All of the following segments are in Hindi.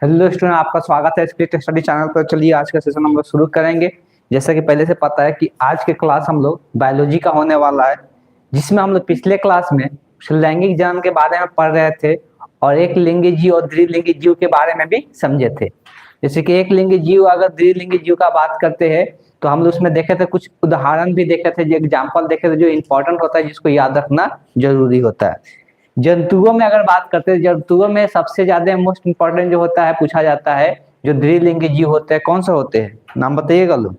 हेलो स्टूडेंट, आपका स्वागत है स्क्रिप्ट स्टडी चैनल पर। चलिए आज का सेशन हम लोग शुरू करेंगे। जैसा कि पहले से पता है कि आज के क्लास हम लोग बायोलॉजी का होने वाला है, जिसमें हम लोग पिछले क्लास में लैंगिक जन्म के बारे में पढ़ रहे थे और एक लिंगी जीव और द्विलिंगी जीव के बारे में भी समझे थे। जैसे कि एक लिंगी जीव अगर द्विलिंगी जीव का बात करते हैं तो हम लोग उसमें देखे थे, कुछ उदाहरण भी देखे थे, जो एग्जाम्पल देखे थे जो इंपॉर्टेंट होता है, जिसको याद रखना जरूरी होता है। जंतुओं में अगर बात करते हैं, जंतुओं में सबसे ज्यादा मोस्ट इंपॉर्टेंट जो होता है पूछा जाता है, जो द्विलिंगी जीव होते हैं कौन सा होते हैं, नाम बताइएगा लोग।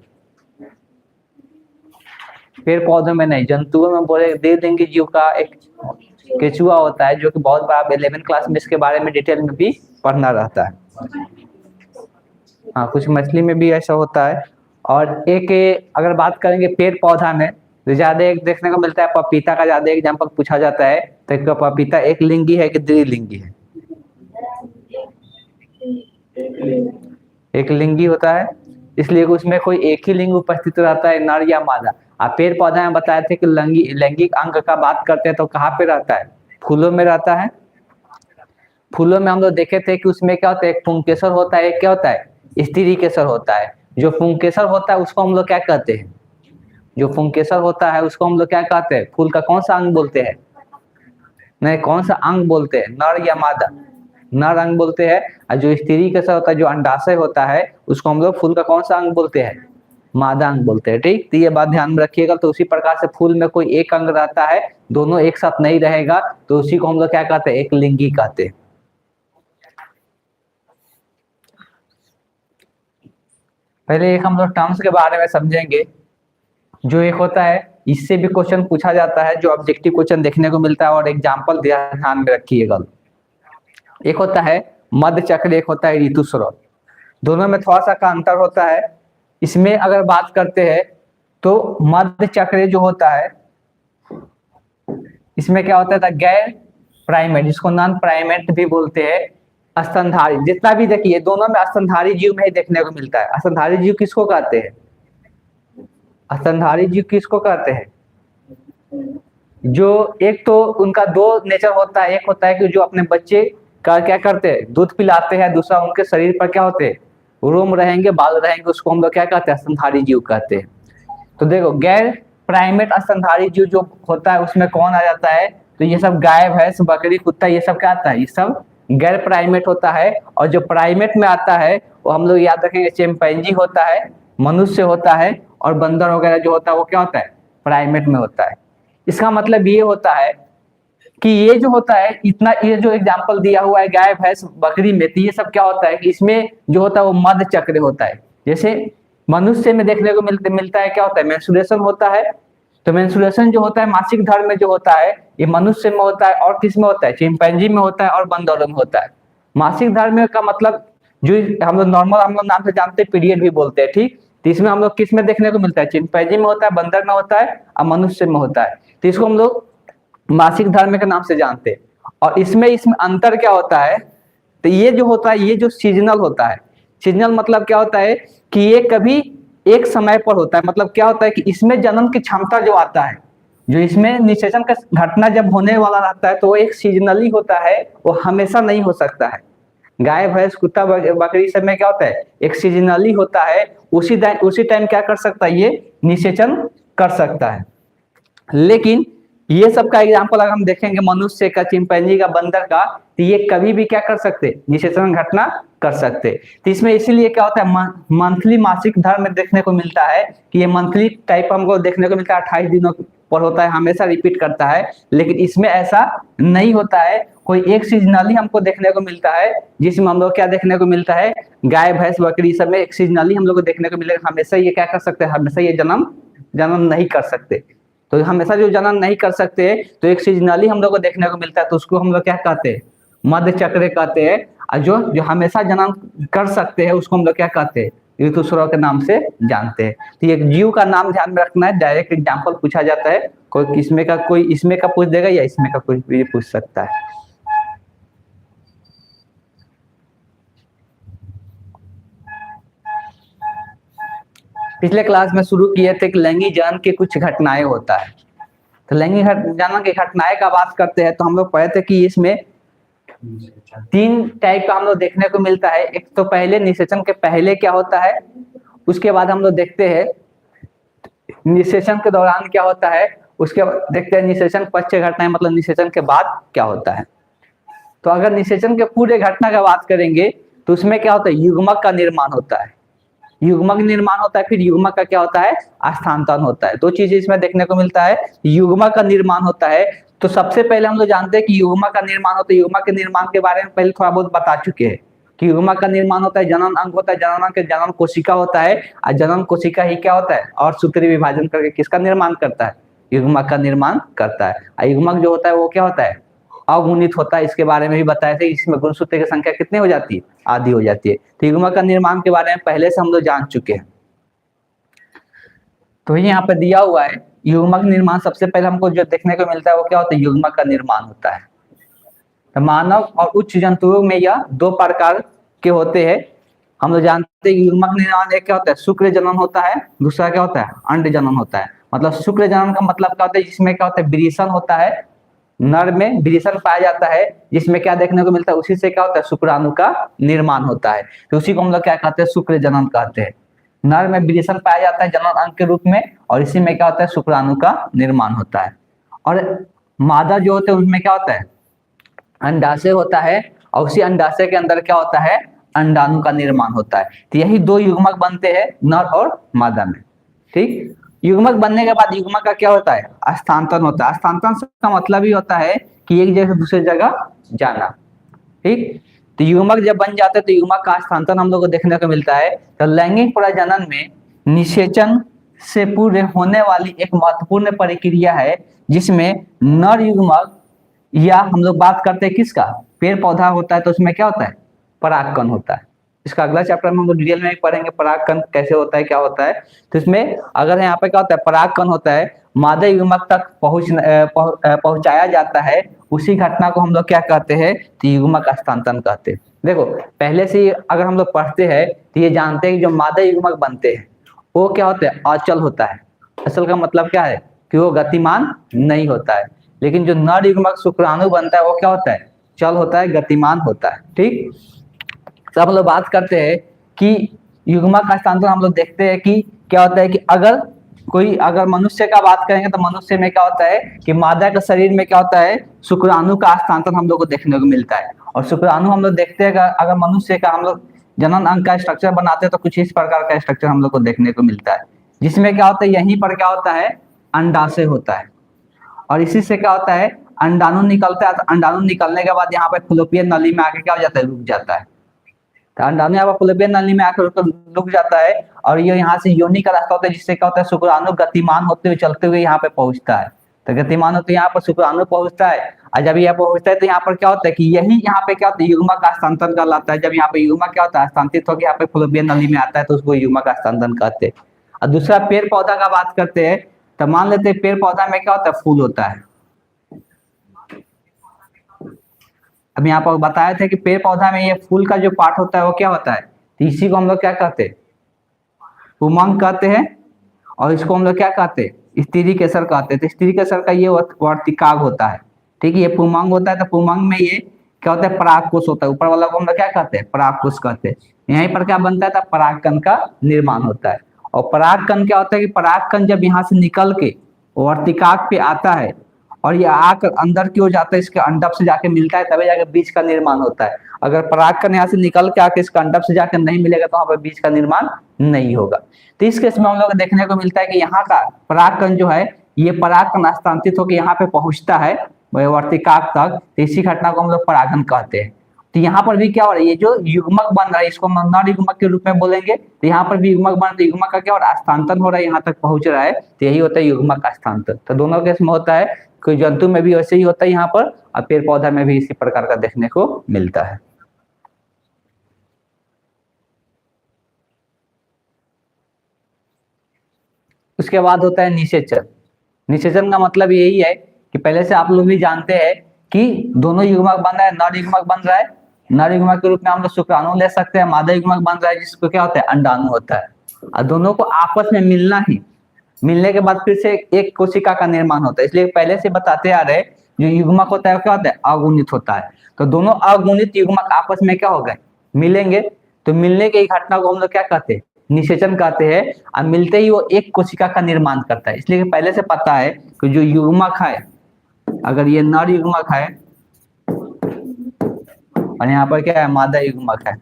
पेड़ पौधों में नहीं, जंतुओं में बोले द्विलिंगी जीव का एक केचुआ होता है, जो कि बहुत बड़ा 11 क्लास में इसके बारे में डिटेल में भी पढ़ना रहता है। हाँ, कुछ मछली में भी ऐसा होता है। और एक अगर बात करेंगे पेड़ पौधा में, तो ज्यादा एक देखने को मिलता है पपीता का ज्यादा एग्जाम्पल पूछा जाता है। तो पपीता एक लिंगी है कि द्विलिंगी है? एक लिंगी होता है, इसलिए उसमें कोई एक ही लिंग उपस्थित रहता है, नर या मादा। आप पेड़ पौधा में बताए थे कि लैंगिक अंग का बात करते हैं तो कहाँ पे रहता है? फूलों में रहता है। फूलों में हम लोग देखे थे कि उसमें क्या होता है, एक पुंकेसर होता है, एक क्या होता है, स्त्री केसर होता है। जो पुंकेसर होता है उसको हम लोग क्या कहते हैं? जो पुंकेसर होता है उसको हम लोग क्या कहते हैं? फूल का कौन सा अंग बोलते हैं? नहीं, कौन सा अंग बोलते हैं, नर या मादा? नर अंग बोलते हैं। और जो स्त्री केसर होता है, जो अंडाशय होता है, उसको हम लोग फूल का कौन सा अंग बोलते हैं? मादा अंग बोलते हैं। ठीक, तो ये बात ध्यान में रखिएगा। तो उसी प्रकार से फूल में कोई एक अंग रहता है, दोनों एक साथ नहीं रहेगा, तो उसी को हम लोग क्या कहते हैं? एक लिंगी कहते हैं। पहले एक हम लोग टर्म्स के बारे में समझेंगे। जो एक होता है, इससे भी क्वेश्चन पूछा जाता है, जो ऑब्जेक्टिव क्वेश्चन देखने को मिलता है, और एग्जाम्पल ध्यान में रखिएगा। एक होता है मध्य चक्र, एक होता है ऋतुस्राव। दोनों में थोड़ा सा का अंतर होता है। इसमें अगर बात करते हैं तो मध्य चक्र जो होता है, इसमें क्या होता है, गैर प्राइमेट, जिसको नॉन प्राइमेट भी बोलते हैं, स्तनधारी। जितना भी देखिए दोनों में स्तनधारी जीव में ही देखने को मिलता है। स्तनधारी जीव किसको कहते हैं? स्तनधारी जीव किसको कहते हैं? जो एक तो उनका दो नेचर होता है, एक होता है कि जो अपने बच्चे का क्या करते हैं, दूध पिलाते हैं। दूसरा, उनके शरीर पर क्या होते हैं, रोम रहेंगे, बाल रहेंगे, उसको हम लोग क्या कहते हैं? स्तनधारी जीव कहते हैं। तो देखो, गैर प्राइमेट स्तनधारी जीव जो होता है उसमें कौन आ जाता है? तो ये सब गाय, भैंस, बकरी, कुत्ता, ये सब क्या आता है? ये सब गैर प्राइमेट होता है। और जो प्राइमेट में आता है वो हम लोग याद रखेंगे, चिंपैंजी होता है, मनुष्य होता है, और बंदर वगैरह जो होता है वो क्या होता है? प्राइमेट में होता है। इसका मतलब ये होता है कि ये जो होता है, इतना ये जो एग्जाम्पल दिया हुआ है गाय, भैंस, बकरी में, तो ये सब क्या होता है कि इसमें जो होता है वो मध्य चक्र होता है। जैसे मनुष्य में देखने को मिलता है, क्या होता है, मेंस्ट्रुएशन होता है। तो मेंस्ट्रुएशन जो होता है मासिक धर्म में जो होता है, ये मनुष्य में होता है, और किस में होता है? चिंपैंजी में होता है और बंदरों में होता है। मासिक धर्म का मतलब जो हम लोग नॉर्मल हम लोग नाम से जानते हैं, पीरियड भी बोलते हैं। ठीक, तो इसमें हम लोग किस में देखने को मिलता है? चिंपैंजी में होता है, बंदर में होता है, और मनुष्य में होता है। तो इसको हम लोग मासिक धर्म के नाम से जानते हैं। और इसमें अंतर क्या होता है? तो ये जो होता है, ये जो सीजनल होता है। सीजनल मतलब क्या होता है कि ये कभी एक समय पर होता है। मतलब क्या होता है कि इसमें जन्म की क्षमता जो आता है, जो इसमें निषेचन का घटना जब होने वाला रहता है, तो वो एक सीजनली होता है, वो हमेशा नहीं हो सकता है। गाय, भैंस, कुत्ता, बकरी सब में क्या होता है? एक सीजनली होता है। उसी टाइम क्या कर सकता है? ये निषेचन कर सकता है। लेकिन ये सब का एग्जाम्पल अगर हम देखेंगे, मनुष्य का, चिंपैंजी का, बंदर का, तो ये कभी भी क्या कर सकते? निषेचन घटना कर सकते। तो इसमें इसीलिए क्या होता है, मंथली, मासिक धर्म में देखने को मिलता है कि ये मंथली टाइप हमको देखने को मिलता है, 28 दिनों पर होता है, हमेशा रिपीट करता है। लेकिन इसमें ऐसा नहीं होता है, कोई एक सीजनली हमको देखने को मिलता है, जिसमें हम लोग क्या देखने को मिलता है, गाय, भैंस, बकरी सब में एक सीजनली हम लोग को देखने को मिलेगा। हमेशा ये क्या कर सकते हैं? हमेशा ये जन्म नहीं कर सकते। तो हमेशा जो जन्म नहीं कर सकते, तो एक सीजनली हम लोग को देखने को मिलता है, तो उसको हम लोग क्या कहते हैं? मध्य चक्र कहते हैं। और जो जो हमेशा जन्म कर सकते हैं उसको हम लोग क्या कहते हैं? ऋतुस्राव के नाम से जानते हैं। तो एक जीव का नाम ध्यान में रखना है, डायरेक्ट एग्जाम्पल पूछा जाता है। कोई इसमें का पूछ देगा या इसमें का कुछ भी पूछ सकता है। पिछले क्लास में शुरू किए थे कि लैंगिक जन्म के कुछ घटनाएं होता है। तो लैंगिक जन्म की घटनाएं का बात करते हैं तो हम लोग पढ़े थे कि इसमें तीन टाइप का हम लोग देखने को मिलता है। एक तो पहले निषेचन के पहले क्या होता है, उसके बाद हम लोग देखते हैं निषेचन के दौरान क्या होता है, उसके बाद देखते हैं निषेचन पश्चात घटनाएं, मतलब निषेचन के बाद क्या होता है। तो अगर निषेचन के पूरे घटना का बात करेंगे तो उसमें क्या होता है, युग्मक का निर्माण होता है। युग्मक निर्माण होता है, फिर युग्मक का क्या होता है, स्थानांतरण होता है। दो चीजें इसमें देखने को मिलता है। युग्मक का निर्माण होता है, तो सबसे पहले हम लोग जानते हैं कि युग्मक का निर्माण होता है। युग्मक के निर्माण के बारे में पहले थोड़ा बहुत बता चुके हैं कि युग्मक का निर्माण होता है, जनन अंग होता है, जनन अंग के जनन कोशिका होता है, और जनन कोशिका ही क्या होता है, और सूत्री विभाजन करके किसका निर्माण करता है, युग्मक का निर्माण करता है। और युग्मक जो होता है वो क्या होता है, अगुणित होता है। इसके बारे में भी बताया था, इसमें गुणसूत्र की संख्या कितनी हो जाती है, आधी हो जाती है। तो युग्मक का निर्माण के बारे में पहले से हम लोग जान चुके हैं। तो यहाँ पे दिया हुआ है युग्मक निर्माण, सबसे पहले हमको जो देखने को मिलता है वो क्या होता है, युग्मक का निर्माण होता है। तो मानव और उच्च जंतुओं में यह दो प्रकार के होते हैं। हम लोग जानते हैं युग्मक निर्माण एक क्या होता है, शुक्र जनन होता है, दूसरा क्या होता है, अंड जनन होता है। मतलब शुक्र जनन का मतलब क्या होता है, जिसमें क्या होता है, विरेचन होता है, नर में विरेचन पाया जाता है, जिसमें क्या देखने को मिलता है, उसी से क्या होता है, शुक्राणु का निर्माण होता है। तो उसी को हम लोग क्या कहते हैं, शुक्र जनन कहते हैं। नर में विरेचन पाया जाता है जनन अंग के रूप में, और इसी में क्या होता है, शुक्राणु का निर्माण होता है। और मादा जो होते हैं उनमें क्या होता है, अंडाशय होता है, और उसी अंडाशय के अंदर क्या होता है, अंडाणु का निर्माण होता है। तो यही दो युग्मक बनते हैं नर और मादा में। ठीक, युग्मक बनने के बाद युग्मक का क्या होता है, स्थानांतरण होता है। स्थानांतरण का मतलब ही होता है कि एक जगह से दूसरी जगह जाना। ठीक, तो युग्मक जब बन जाते हैं तो युग्मक का स्थानांतरण हम लोग को देखने को मिलता है। तो लैंगिक प्रजनन में निषेचन से पूर्ण होने वाली एक महत्वपूर्ण प्रक्रिया है, जिसमें नर युग्मक, या हम लोग बात करते हैं किसका, पेड़ पौधा होता है तो उसमें क्या होता है, परागकण होता है। इसका अगला चैप्टर में हम लोग डिटेल में पढ़ेंगे परागकण कैसे होता है, क्या होता है। तो इसमें अगर यहाँ पे क्या होता है, परागकण होता है, मादा युग्मक तक पहुंचाया जाता है, उसी घटना को हम लोग क्या कहते हैं, तो युग्मक स्थानांतरण कहते हैं। देखो पहले से ही अगर हम लोग पढ़ते हैं तो ये जानते हैं कि जो मादा युग्मक बनते हैं वो क्या होता है, अचल होता है। अचल का मतलब क्या है कि वो गतिमान नहीं होता है। लेकिन जो नर युग्मक शुक्राणु बनता है वो क्या होता है, चल होता है, गतिमान होता है। ठीक, तो हम लोग बात करते हैं कि युग्मक का स्थानांतरण हम लोग देखते हैं कि क्या होता है कि अगर मनुष्य का बात करेंगे तो मनुष्य में क्या होता है कि मादा के शरीर में क्या होता है, शुक्राणु का स्थानांतरण हम लोग को देखने को मिलता है। और शुक्राणु हम लोग देखते हैं अगर मनुष्य का हम लोग जनन अंग का स्ट्रक्चर बनाते हैं तो कुछ इस प्रकार का स्ट्रक्चर हम लोग को देखने को मिलता है, जिसमें क्या होता है, यहीं पर क्या होता है, अंडाशय होता है, और इसी से क्या होता है, अंडाणु निकलता है। तो अंडाणु निकलने के बाद यहाँ पे फुलोपियन नली में आके क्या हो जाता है, रुक जाता है। तो अंडाणु यहाँ पर फुलोपियन नली में आकर रुक जाता है, और ये यहाँ से योनि का रास्ता होता है, जिससे क्या होता है, शुक्राणु गतिमान होते हुए चलते हुए यहाँ पे पहुंचता है। तो गतिमान होते यहाँ पर शुक्राणु पहुंचता है, और जब यह पहुंचता है तो यहाँ पर क्या होता है कि यही यहाँ पे क्या होता है, युग्मक का स्थानांतरण कहलाता है। जब यहाँ पे युग्मक क्या होता है, स्थानांतरित होकर यहाँ पे फुलोपियन नली में आता है तो उसको युग्मक का स्थानांतरण कहते हैं। और दूसरा पेड़ पौधा का बात करते हैं, तो मान लेते हैं पेड़ पौधा में क्या होता है, फूल होता है। अब यहाँ पर बताया था कि पेड़ पौधा में ये फूल का जो पार्ट होता है वो क्या होता है, तो इसी को हम लोग क्या कहते हैं, पुमंग कहते हैं, और इसको हम लोग क्या कहते हैं, स्त्री केसर कहते हैं। तो स्त्री केसर का ये वर्तिकाग होता है। ठीक है, ये पुमंग होता है। तो पुमंग में ये क्या होता है, परागकोश होता है। ऊपर वाला को हम लोग क्या कहते हैं, परागकोश कहते हैं। यहीं पर क्या बनता है, परागकण का निर्माण होता है। और परागकण क्या होता है कि परागकण जब यहाँ से निकल के वर्तिकाग पे आता है और ये आकर अंदर की ओर जाता है, इसके अंडप से जाके मिलता है, तभी जाके बीज का निर्माण होता है। अगर परागकण यहाँ से निकल के आके इसका अंडप से जाकर नहीं मिलेगा तो वहां पर बीज का निर्माण नहीं होगा। तो इस केस में हम लोग देखने को मिलता है कि यहाँ का परागकण जो है, ये परागकण स्थानांतरित होकर यहाँ पे पहुंचता है वर्तिकाग तक। तो इसी घटना को हम लोग परागन कहते हैं। तो यहाँ पर भी क्या हो रहा है, ये जो युग्मक बन रहा है इसको हम नर युग्मक के रूप में बोलेंगे। तो यहाँ पर भी युग्मक बन रहा है, युग्मक का क्या हो रहा है, स्थानांतरण हो रहा है, यहाँ तक पहुंच रहा है। तो यही होता है युग्मक का स्थानांतरण। तो दोनों केस में होता है, कोई जंतु में भी वैसे ही होता है यहाँ पर, और पेड़ पौधा में भी इसी प्रकार का देखने को मिलता है। उसके बाद होता है निषेचन। निषेचन का मतलब यही है कि पहले से आप लोग भी जानते हैं कि दोनों युग्मक बन रहा है, नर युग्मक बन रहा है। नर युग्मक के रूप में हम लोग शुक्राणु ले सकते हैं, मादा युग्मक बन रहा है जिसको क्या होता है, अंडाणु होता है। और दोनों को आपस में मिलना ही, मिलने के बाद फिर से एक कोशिका का निर्माण होता है। इसलिए पहले से बताते आ रहे जो युग्मक होता है वो क्या होता है, अगुणित होता है। तो दोनों अगुणित युग्मक आपस में क्या हो गए, मिलेंगे। तो मिलने की घटना को हम लोग क्या कहते हैं, निषेचन कहते हैं। और मिलते ही वो एक कोशिका का निर्माण करता है। इसलिए पहले से पता है कि जो युग्मक है, अगर ये नर युग्मक है और यहाँ पर क्या है, मादा युग्मक है,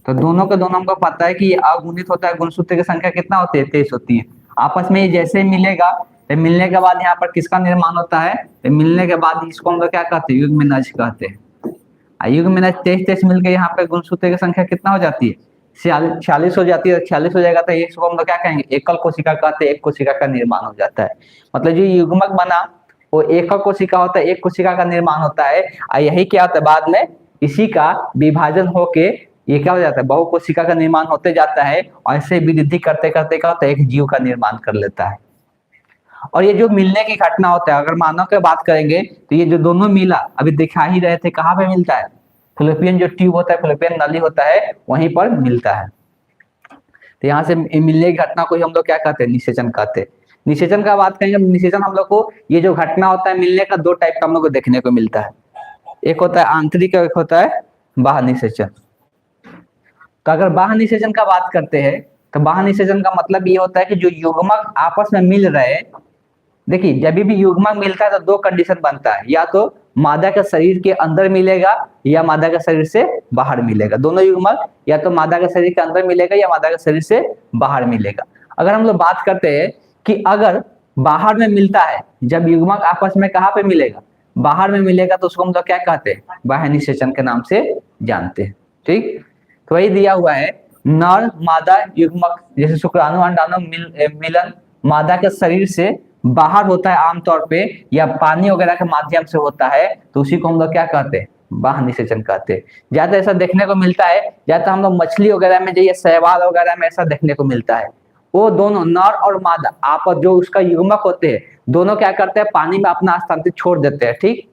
तो दोनों के दोनों हमको पता है कि ये अगुणित होता है। गुणसूत्र की संख्या कितना होती है, 23 होती है। आपस में ये जैसे ही मिलेगा, तो मिलने के बाद यहाँ पर किसका निर्माण होता है, तो मिलने के बाद इसको हम लोग क्या कहते हैं, युग्मनज कहते हैं। युग्मनज 23 मिलकर यहाँ पे गुणसूत्र की संख्या कितना हो जाती है, 46 हो जाती है। 46 हो जाएगा तो इसको हम लोग क्या कहेंगे, एकल कोशिका कहते हैं। एक कोशिका का निर्माण हो जाता है। मतलब जो युग्मक बना वो एकल कोशिका होता है, एक कोशिका का निर्माण होता है। और यही क्या होता है, बाद में इसी का विभाजन होके ये क्या हो जाता है, बहु कोशिका का निर्माण होते जाता है। और ऐसे वृद्धि करते करते क्या होता है, एक जीव का निर्माण कर लेता है। और ये जो मिलने की घटना होता है, अगर मानव की बात करेंगे तो ये जो दोनों मिला, अभी दिखा ही रहे थे, कहाँ पे मिलता है, फैलोपियन जो ट्यूब होता है, फैलोपियन नली होता है, वहीं पर मिलता है। तो यहाँ से मिलने की घटना को हम लोग क्या कहते हैं, निषेचन कहते हैं। निषेचन का बात करेंगे, निषेचन हम लोग को ये जो घटना होता है मिलने का, दो टाइप का हम लोग को देखने को मिलता है। एक होता है आंतरिक और एक होता है बाह्य निषेचन। तो अगर बाह्य निषेचन का बात करते हैं, तो बाह्य निषेचन का मतलब ये होता है कि जो युग्मक आपस में मिल रहे हैं, देखिए जब भी युग्मक मिलता है तो दो कंडीशन बनता है, या तो मादा के शरीर के अंदर मिलेगा या मादा के शरीर से बाहर मिलेगा। दोनों युग्मक या तो मादा के शरीर के अंदर मिलेगा या मादा के शरीर से बाहर मिलेगा। अगर हम लोग बात करते हैं कि अगर बाहर में मिलता है, जब युग्मक आपस में कहाँ पे मिलेगा, बाहर में मिलेगा, तो उसको हम लोग क्या कहते हैं, बाह्य निषेचन के नाम से जानते हैं। ठीक, तो वही दिया हुआ है, नर मादा युग्मक जैसे शुक्राणु अंडाणु मिलन मादा के शरीर से बाहर होता है आमतौर पे, या पानी वगैरह के माध्यम से होता है, तो उसी को हम लोग क्या कहते हैं, बाह्य निषेचन कहते हैं। ज्यादा ऐसा देखने को मिलता है, ज्यादा हम लोग मछली वगैरह में, जैसे शैवाल वगैरह में ऐसा देखने को मिलता है। वो दोनों नर और मादा आपस जो उसका युग्मक होते हैं, दोनों क्या करते हैं, पानी में अपना अस्तित्व छोड़ देते हैं। ठीक,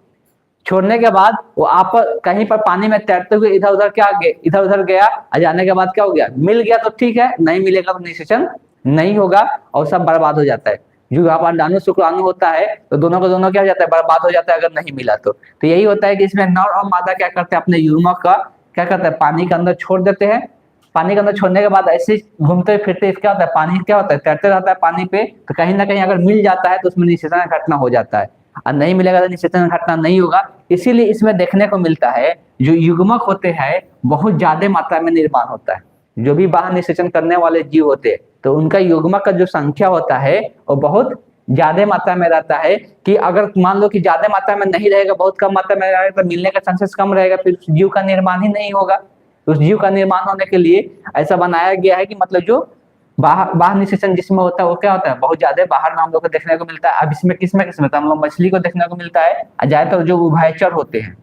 छोड़ने के बाद वो आप कहीं पर पानी में तैरते हुए इधर उधर क्या गए, इधर उधर गया, और जाने के बाद क्या हो गया, मिल गया तो ठीक है, नहीं मिलेगा तो निषेचन नहीं होगा और सब बर्बाद हो जाता है। जो यहाँ पर अंडाणु शुक्राणु होता है, तो दोनों का दोनों क्या हो जाता है, बर्बाद हो जाता है अगर नहीं मिला तो। तो यही होता है कि इसमें नर और मादा क्या करते हैं, अपने युग्मक का क्या करते हैं, पानी के अंदर छोड़ देते हैं। पानी के अंदर छोड़ने के बाद ऐसे घूमते फिरते क्या होता है, पानी क्या होता है, तैरते रहता है पानी पे, तो कहीं ना कहीं अगर मिल जाता है तो उसमें निषेचन घटना हो जाता है, और नहीं मिलेगा तो निषेचन घटना नहीं होगा। इसीलिए इसमें देखने को मिलता है जो युग्मक होते हैं बहुत ज्यादा मात्रा में निर्माण होता है। जो भी बाह्य निषेचन करने वाले जीव होते हैं, तो उनका युग्मक का जो संख्या होता है वो बहुत ज्यादा मात्रा में रहता है। कि अगर मान लो कि ज्यादा मात्रा में नहीं रहेगा, बहुत कम मात्रा में रहेगा, तो मिलने का चांसेस कम रहेगा, फिर उस जीव का निर्माण ही नहीं होगा। उस जीव का निर्माण होने के लिए ऐसा बनाया गया है कि मतलब जो बाह्य निषेचन जिसमें होता है वो क्या होता है, बहुत ज्यादा बाहर में हम लोग को देखने को मिलता है। अब इसमें किसमें तो हम लोग मछली को देखने को मिलता है। ज्यादातर जो उभयचर होते हैं,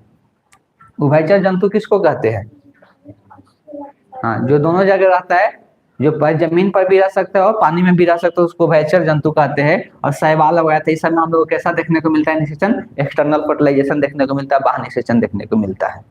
उभयचर जंतु किसको कहते हैं, हाँ, जो दोनों जगह रहता है, जो जमीन पर भी रह सकता है और पानी में भी रह सकता है, उसको उभयचर जंतु कहते हैं। और शैवाल वगैरह था, इस समय हम लोग को कैसा देखने को मिलता है निषेचन, एक्सटर्नल फर्टिलाइजेशन देखने को मिलता है, बाह्य निषेचन देखने को मिलता है।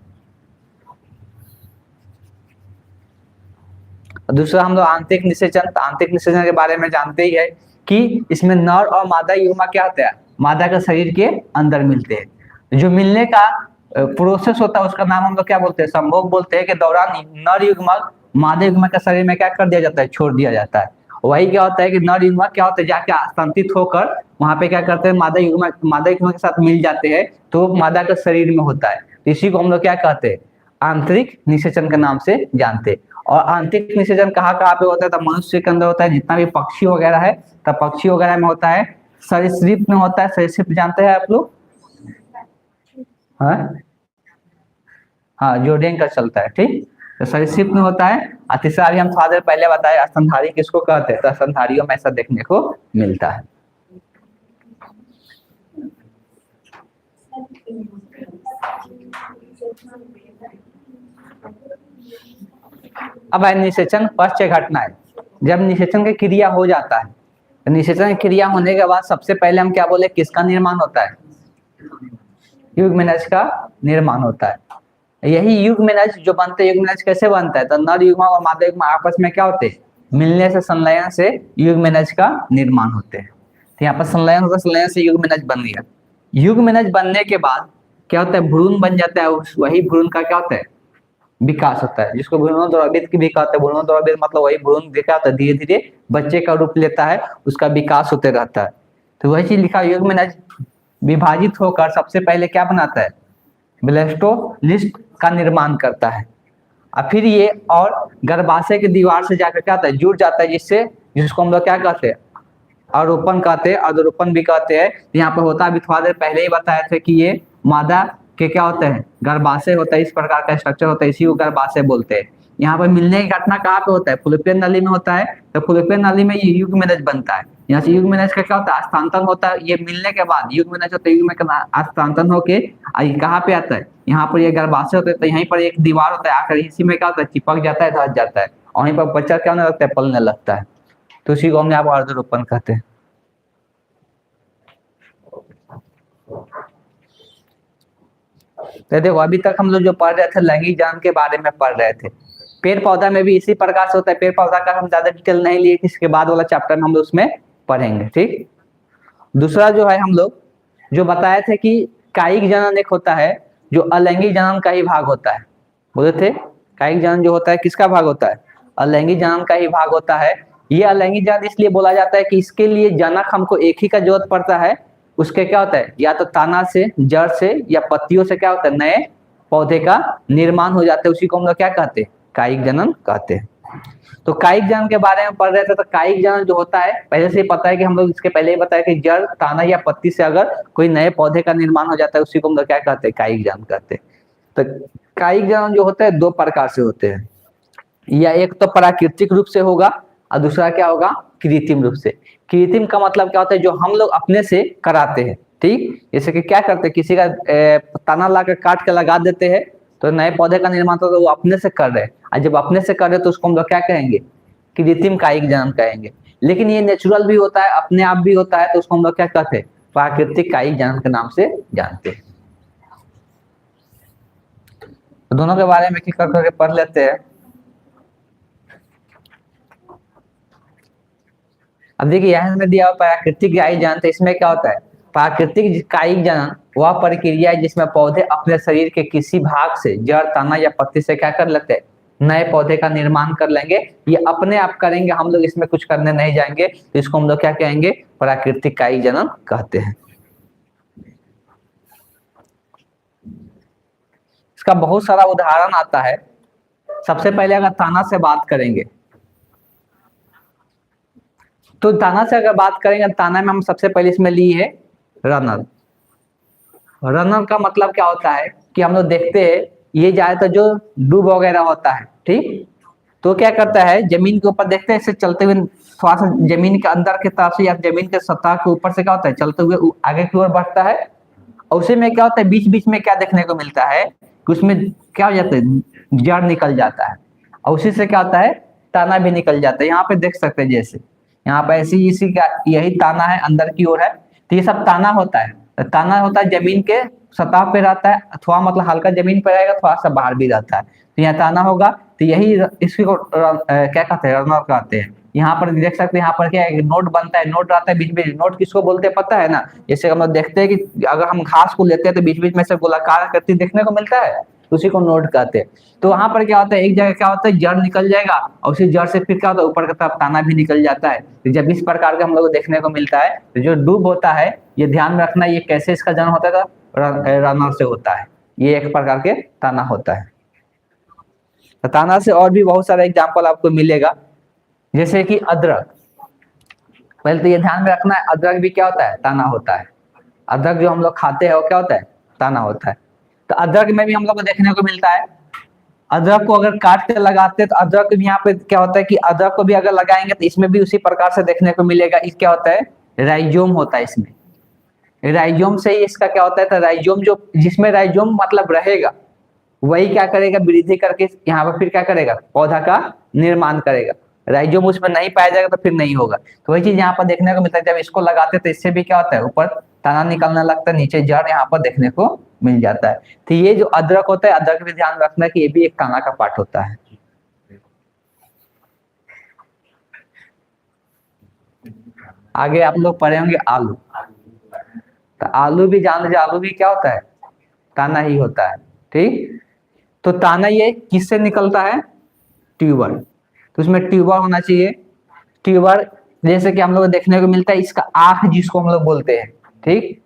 दूसरा हम लोग आंतरिक निषेचन, तो आंतरिक निषेचन के बारे में जानते ही है कि इसमें नर और मादा युग्मक क्या होता है, मादा के शरीर के अंदर मिलते हैं। जो मिलने का प्रोसेस होता है उसका नाम हम लोग क्या बोलते हैं, संभोग बोलते हैं। के दौरान नर युग्मक मादा युग्मक के शरीर में क्या कर दिया जाता है, छोड़ दिया जाता है। वही क्या होता है कि नर युग्मक क्या होता है, जाके संतित होकर वहां पे क्या करते हैं, मादा युग्मक के साथ मिल जाते हैं, तो मादा के शरीर में होता है। इसी को हम लोग क्या कहते हैं, आंतरिक निषेचन के नाम से जानते हैं। और आंतरिक निषेचन कहाँ कहाँ पे होता है, तो मनुष्य के अंदर होता है, जितना भी पक्षी वगैरह है, तब पक्षी वगैरह में होता है, सरीसृप में होता है। सरीसृप जानते हैं आप लोग, हाँ, जो डेंग का चलता है, ठीक, तो सरीसृप में होता है। और तीसरा भी हम थोड़ा देर पहले बताए, स्तनधारी किसको कहते हैं, तो स्तनधारियों में ऐसा देखने को मिलता है। अब निषेचन पश्च घटना है। जब निषेचन की क्रिया हो जाता है, तो निषेचन की क्रिया होने के बाद सबसे पहले हम क्या बोले, किसका निर्माण होता है, युग्मनज का निर्माण होता है। यही युग्मनज जो बनते हैं, युग्मनज कैसे बनता है, तो नर युग्मक और मादा युग्मक आपस में क्या होते हैं, मिलने से, संलयन से युग्मनज का निर्माण होते हैं। तो यहाँ पर संलयन होता है, संलयन से युग्मनज बन गया। युग्मनज बनने के बाद क्या होता है, भ्रूण बन जाता है। वही भ्रूण का क्या होता है, विकास होता है, जिसको भ्रूणोद्रवित की भी कहते हैं। भ्रूणोद्रवित मतलब वही भ्रूण क्या होता है, धीरे धीरे बच्चे का रूप लेता है, उसका विकास होते रहता है। तो वही चीज लिखा, युग्मनज विभाजित होकर सबसे पहले क्या बनाता है, ब्लास्टोलिस्ट का निर्माण करता है। और फिर ये और गर्भाशय की दीवार से जाकर क्या होता है, जुड़ जाता है, जिसको हम लोग क्या कहते हैं, आरोपण कहते हैं, अधरोपण भी कहते हैं। यहाँ पे होता है, अभी थोड़ा देर पहले ही बताए थे कि ये मादा के क्या होते हैं, गर्भाशय होता है, इस प्रकार का स्ट्रक्चर होता है, इसी को गर्भाशय बोलते हैं। यहाँ पर मिलने की घटना कहाँ पे होता है, फुलोपियन नली में होता है। तो फुलोपियन नली में ये युग्मनज बनता है। यहाँ से युग्मनज का क्या होता है, हस्तांतरण होता है। ये मिलने के बाद युग्मनज होता है, युग्म का हस्तांतरण होके कहाँ पे आता है, यहाँ पर ये गर्भाशय होता है। तो यहीं पर एक दीवार होता है, आकर इसी में क्या होता है, चिपक जाता है, धस जाता है, और वहीं पर बच्चा क्या होने लगता है, पलने लगता है। तो उसी को हमने आप अर्धरोपण कहते हैं। तो देखो अभी तक हम लोग जो पढ़ रहे थे, लैंगिक जनन के बारे में पढ़ रहे थे। पेड़ पौधा में भी इसी प्रकार से होता है। पेड़ पौधा का हम ज्यादा डिटेल नहीं लिए, इसके बाद वाला चैप्टर में हम लोग उसमें पढ़ेंगे, ठीक। दूसरा जो है, हम लोग जो बताए थे कि कायिक जनन एक होता है, जो अलैंगिक जनन का ही भाग होता है। बोले थे कायिक जनन जो होता है किसका भाग होता है, अलैंगिक जनन का ही भाग होता है। ये अलैंगिक जनन इसलिए बोला जाता है कि इसके लिए जनक हमको एक ही का जरूरत पड़ता है। उसके क्या होता है, या तो तना से, जड़ से, या पत्तियों से क्या होता है, नए पौधे का निर्माण हो जाता है। उसी को हम लोग क्या कहते हैं, कायिक जनन कहते हैं। तो कायिक जनन के बारे में पढ़ रहे थे। तो कायिक जनन जो होता है, पहले से ही पता है कि हम लोग इसके पहले ही बताया कि जड़, ताना या पत्ती से अगर कोई नए पौधे का निर्माण हो जाता है, उसी को हम लोग क्या कहते हैं, कायिक जनन कहते हैं। तो कायिक जनन जो होता है दो प्रकार से होते हैं, या एक तो प्राकृतिक रूप से होगा, और दूसरा क्या होगा, कृत्रिम रूप से। कृत्रिम का मतलब क्या होता है, जो हम लोग अपने से कराते हैं, ठीक। जैसे कि क्या करते हैं, किसी का तना ला कर काट के लगा देते हैं, तो नए पौधे का निर्माण तो वो अपने से कर रहे हैं। और जब अपने से कर रहे हैं तो उसको हम लोग क्या कहेंगे, कृत्रिम कायिक जनन कहेंगे। लेकिन ये नेचुरल भी होता है, अपने आप भी होता है, तो उसको हम लोग क्या कहते हैं, प्राकृतिक कायिक जनन के नाम से जानते हैं। तो दोनों के बारे में एक करके पढ़ लेते हैं। अब देखिए यहाँ में दिया हुआ प्राकृतिक कायिक जनन, तो इसमें क्या होता है, प्राकृतिक कायिक जनन वह प्रक्रिया है जिसमें पौधे अपने शरीर के किसी भाग से, जड़, तना या पत्ती से क्या कर लेते हैं, नए पौधे का निर्माण कर लेंगे। ये अपने आप करेंगे, हम लोग इसमें कुछ करने नहीं जाएंगे। तो इसको हम लोग क्या कहेंगे, प्राकृतिक कायिक जनन कहते हैं। इसका बहुत सारा उदाहरण आता है। सबसे पहले अगर ताना से बात करेंगे, तो ताना से अगर बात करेंगे, ताना में हम सबसे पहले इसमें लिए है रनर। रनर का मतलब क्या होता है कि हम लोग देखते हैं, ये ज्यादातर जो डूब वगैरह होता है, ठीक। तो क्या करता है, जमीन के ऊपर देखते हैं इसे चलते हुए, थोड़ा सा जमीन के अंदर की तरफ से या जमीन के सतह के ऊपर से क्या होता है, चलते हुए आगे की ओर बढ़ता है। और उसी में क्या होता है, बीच बीच में क्या देखने को मिलता है कि उसमें क्या हो जाता है, जड़ निकल जाता है, और उसी से क्या होता है, ताना भी निकल जाता है। यहाँ पे देख सकते हैं, जैसे यहाँ पे ऐसी इसी का यही ताना है, अंदर की ओर है। तो ये सब ताना होता है। ताना होता है जमीन के सतह पे रहता है, अथवा मतलब हल्का जमीन पे रहेगा, थोड़ा सा बाहर भी रहता है। तो यहाँ ताना होगा, तो यही इसी को क्या कहते हैं, रनर कहते हैं। यहाँ पर देख सकते हैं, यहाँ पर क्या है, नोट बनता है, नोट रहता है बीच में। नोट किसको बोलते हैं पता है ना, जैसे हम लोग देखते हैं कि अगर हम घास को लेते हैं तो बीच बीच में से गोलाकार आकृति देखने को मिलता है, उसी को नोट कहते हैं। तो वहां पर क्या होता है, एक जगह क्या होता है, जड़ निकल जाएगा, और उसी जड़ से फिर क्या होता है, ऊपर की तरफ ताना भी निकल जाता है। तो जब इस प्रकार का हम लोग को देखने को मिलता है, तो जो डूब होता है, ये ध्यान में रखना, ये कैसे इसका जन्म होता है, रनर से होता है। ये एक प्रकार के ताना होता है। तो ताना से और भी बहुत सारा एग्जाम्पल आपको मिलेगा, जैसे कि अदरक। पहले तो ये ध्यान में रखना है, अदरक भी क्या होता है, ताना होता है। अदरक जो हम लोग खाते हैं वो क्या होता है, ताना होता है। तो अदरक में भी हम लोग को देखने को मिलता है। अदरक को अगर काट के लगाते हैं, तो अदरक भी यहाँ पे क्या होता है कि अदरक को भी अगर लगाएंगे तो इसमें भी उसी प्रकार से देखने को मिलेगा। इस क्या होता है, राइजोम होता है इसमें। राइजोम से ही इसका क्या होता है, तो राइजोम जो, जिसमें राइजोम मतलब रहेगा, वही क्या करेगा, वृद्धि करके यहाँ पर फिर क्या करेगा, पौधा का निर्माण करेगा। राइजोम उसमें नहीं पाया जाएगा तो फिर नहीं होगा। तो वही चीज यहाँ पर देखने को मिलता है। जब इसको लगाते हैं तो इससे भी क्या होता है, ऊपर तना निकलने लगता है, नीचे जड़ यहाँ पर देखने को मिल जाता है। तो ये जो अदरक होता है, अदरक भी ध्यान रखना कि ये भी एक तना का पार्ट होता है। आगे आप लोग पढ़े होंगे आलू। तो आलू भी जान लीजिए, आलू भी क्या होता है, ताना ही होता है। ठीक, तो ताना ये किससे निकलता है, ट्यूबर। तो उसमें ट्यूबर होना चाहिए। ट्यूबर जैसे कि हम लोग को देखने को मिलता है, इसका आँख जिसको हम लोग बोलते हैं। ठीक,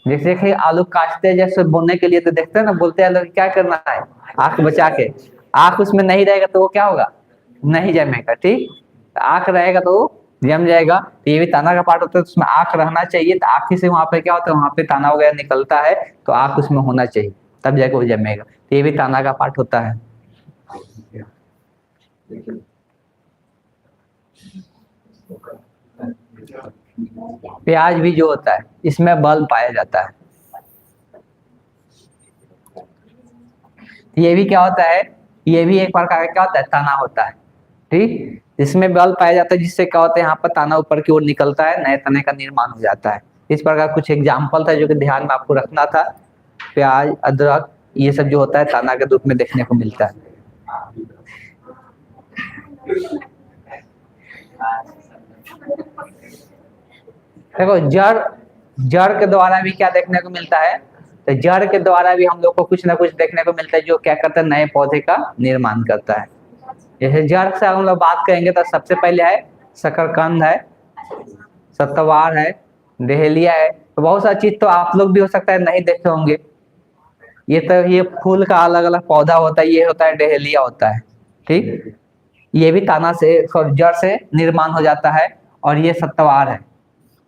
जैसे कि आलू काटते हैं जैसे बोने के लिए, तो देखते हैं ना, बोलते हैं लोग क्या करना है, आँख बचा के। आँख उसमें नहीं रहेगा तो वो क्या होगा, नहीं जमेगा। ठीक, आँख रहेगा तो वो जम जाएगा। तो ये भी ताना का पार्ट होता है, तो उसमें आँख रहना चाहिए। तो आँख से वहां पे क्या होता है, वहां पे ताना वगैरह निकलता है, तो आँख उसमें होना चाहिए, तब जाके वो जमेगा। तो ये भी ताना का पार्ट होता है। प्याज भी जो होता है, इसमें बल पाया जाता है। ये भी क्या होता है, ये भी एक प्रकार का क्या होता है, तना होता है। ठीक, इसमें बल पाया जाता है, जिससे क्या होता है, यहाँ पर तना ऊपर की ओर निकलता है, नए तने का निर्माण हो जाता है। इस प्रकार कुछ एग्जाम्पल था जो कि ध्यान में आपको रखना था। प्याज, अदरक, ये सब जो होता है तना के रूप में देखने को मिलता है। देखो जड़, जड़ के द्वारा भी क्या देखने को मिलता है, तो जड़ के द्वारा भी हम लोग को कुछ ना कुछ देखने को मिलता है, जो क्या करता है, नए पौधे का निर्माण करता है। जैसे जड़ से हम लोग बात करेंगे तो सबसे पहले है शकरकंद है, सतवार है, डहेलिया है। तो बहुत सारी चीज तो आप लोग भी हो सकता है नहीं देखे होंगे। ये तो ये फूल का अलग अलग पौधा होता है, ये होता है डहेलिया होता है। ठीक, ये भी ताना से, जड़ से निर्माण हो जाता है। और ये सतवार है,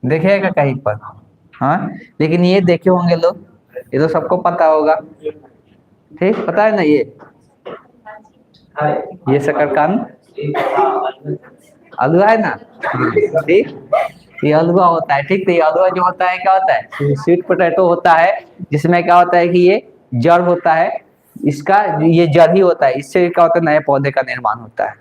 देखेगा कहीं पर, हाँ, लेकिन ये देखे होंगे लोग, ये तो सबको पता होगा। ठीक, पता है ना, ये शकरकंद अलुआ है ना। ठीक, ये अलुआ होता है। ठीक, तो ये अलुआ जो होता है क्या होता है, स्वीट पोटैटो होता है, जिसमें क्या होता है कि ये जड़ होता है, इसका ये जड़ ही होता है, इससे क्या होता है, नए पौधे का निर्माण होता है।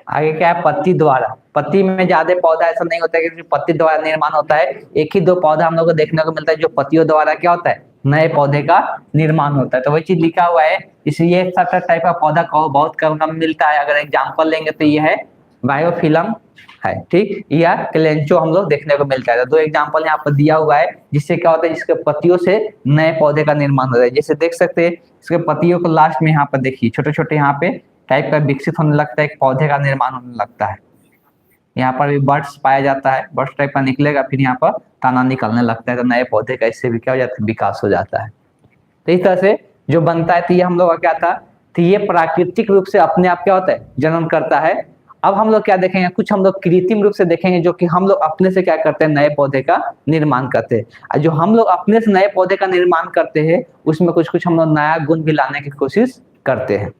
आगे क्या है, पत्ती द्वारा। पत्ती में ज्यादा पौधा ऐसा नहीं होता है कि पत्ती द्वारा निर्माण होता है, एक ही दो पौधा हम लोग को देखने को मिलता है जो पत्तियों द्वारा क्या होता है, नए पौधे का निर्माण होता है। तो वही चीज लिखा हुआ है, इसलिए सब टाइप का पौधा को बहुत कम कम मिलता है। अगर एग्जाम्पल लेंगे तो ये है बायोफिलम है। ठीक, या क्लेंचो हम लोग देखने को मिलता है। तो दो एग्जाम्पल यहाँ पर दिया हुआ है, जिससे क्या होता है, जिसके पत्तियों से नए पौधे का निर्माण होता है। जैसे देख सकते हैं, इसके पत्तियों को लास्ट में यहाँ पर देखिए, छोटे छोटे यहाँ पे टाइप का विकसित होने लगता है, एक पौधे का निर्माण होने लगता है। यहाँ पर भी बर्ड्स पाया जाता है, बर्ड्स टाइप का निकलेगा, फिर यहाँ पर तना निकलने लगता है, तो नए पौधे का इससे भी क्या हो जाता है, विकास हो जाता है। तो इस तरह से जो बनता है, तो ये हम लोग का क्या था, तो ये प्राकृतिक रूप से अपने आप क्या होता है, जन्म करता है। अब हम लोग क्या देखेंगे, कुछ हम लोग कृत्रिम रूप से देखेंगे, जो कि हम लोग अपने से क्या करते हैं, नए पौधे का निर्माण करते हैं। और जो हम लोग अपने से नए पौधे का निर्माण करते हैं, उसमें कुछ कुछ हम लोग नया गुण भी लाने की कोशिश करते हैं।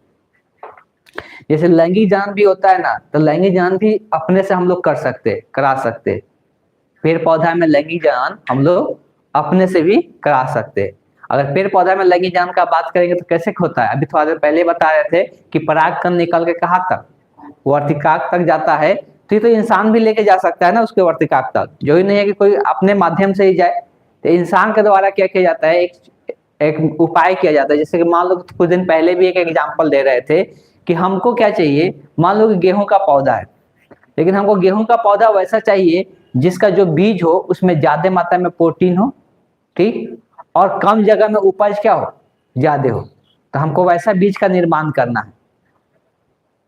जैसे लैंगिक जनन भी होता है ना, तो लैंगिक जनन भी अपने से हम लोग कर सकते, करा सकते। पेड़ पौधा में लैंगिक जनन हम लोग अपने से भी करा सकते। अगर पेड़ पौधा में लैंगिक जनन का बात करेंगे तो कैसे होता है, अभी थोड़ा देर पहले बता रहे थे कि परागकण निकल के कहाँ तक, वर्तिकाक तक जाता है। तो ये तो इंसान भी लेके जा सकता है ना उसके वर्तिकाक तक, जो ही नहीं है कि कोई अपने माध्यम से ही जाए। तो इंसान के द्वारा क्या किया जाता है, एक उपाय किया जाता है। जैसे कि मान लो कुछ दिन पहले भी एक एग्जाम्पल दे रहे थे कि हमको क्या चाहिए, मान लो कि गेहूं का पौधा है, लेकिन हमको गेहूं का पौधा वैसा चाहिए जिसका जो बीज हो उसमें ज्यादा मात्रा में प्रोटीन हो, ठीक, और कम जगह में उपज क्या हो, ज्यादा हो। तो हमको वैसा बीज का निर्माण करना है।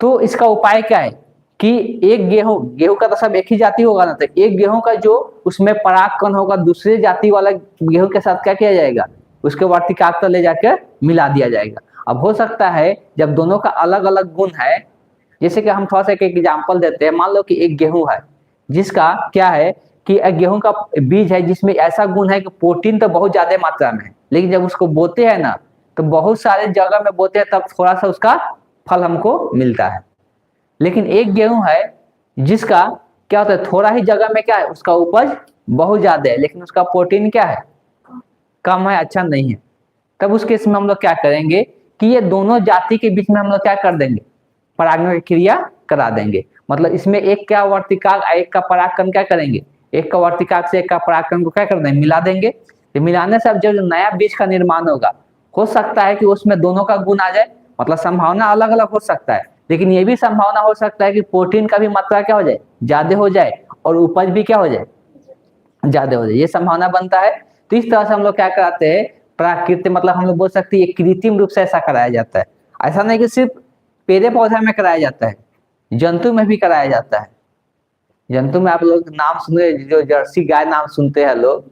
तो इसका उपाय क्या है कि एक गेहूं, गेहूं का तो सब एक ही जाति होगा ना, तो एक गेहूं का जो उसमें परागकण होगा दूसरे जाति वाला गेहूं के साथ क्या किया जाएगा, उसके वर्तिकाक तक ले जाकर मिला दिया जाएगा। अब हो सकता है जब दोनों का अलग अलग गुण है, जैसे कि हम थोड़ा सा एक एग्जाम्पल देते हैं। मान लो कि एक गेहूं है जिसका क्या है कि एक गेहूं का बीज है जिसमें ऐसा गुण है कि प्रोटीन तो बहुत ज्यादा मात्रा में है, लेकिन जब उसको बोते हैं ना, तो बहुत सारे जगह में बोते हैं, तब थोड़ा सा उसका फल हमको मिलता है। लेकिन एक गेहूं है जिसका क्या होता है, थोड़ा ही जगह में क्या है, उसका उपज बहुत ज्यादा है, लेकिन उसका प्रोटीन क्या है, कम है, अच्छा नहीं है। तब उस केस में हम लोग क्या करेंगे कि ये दोनों जाति के बीच में हम लोग क्या कर देंगे, परागण की क्रिया करा देंगे। मतलब इसमें एक क्या वर्तिकाक, एक का परागकण क्या करेंगे, एक का वर्तिकाक से एक का परागकण को क्या कर देंगे, मिला देंगे। तो मिलाने से अब जब नया बीज का निर्माण होगा, हो सकता है कि उसमें दोनों का गुण आ जाए, मतलब संभावना अलग अलग हो सकता है, लेकिन ये भी संभावना हो सकता है कि प्रोटीन का भी मात्रा क्या हो जाए, ज्यादा हो जाए, और उपज भी क्या हो जाए, ज्यादा हो जाए, ये संभावना बनता है। तो इस तरह से हम लोग क्या कराते हैं, प्राकृतिक, मतलब हम लोग बोल सकते हैं कृत्रिम रूप से ऐसा कराया जाता है। ऐसा नहीं कि सिर्फ पेड़ पौधे में कराया जाता है, जंतु में भी कराया जाता है। जंतु में आप लोग नाम सुने, जो जर्सी गाय नाम सुनते हैं लोग,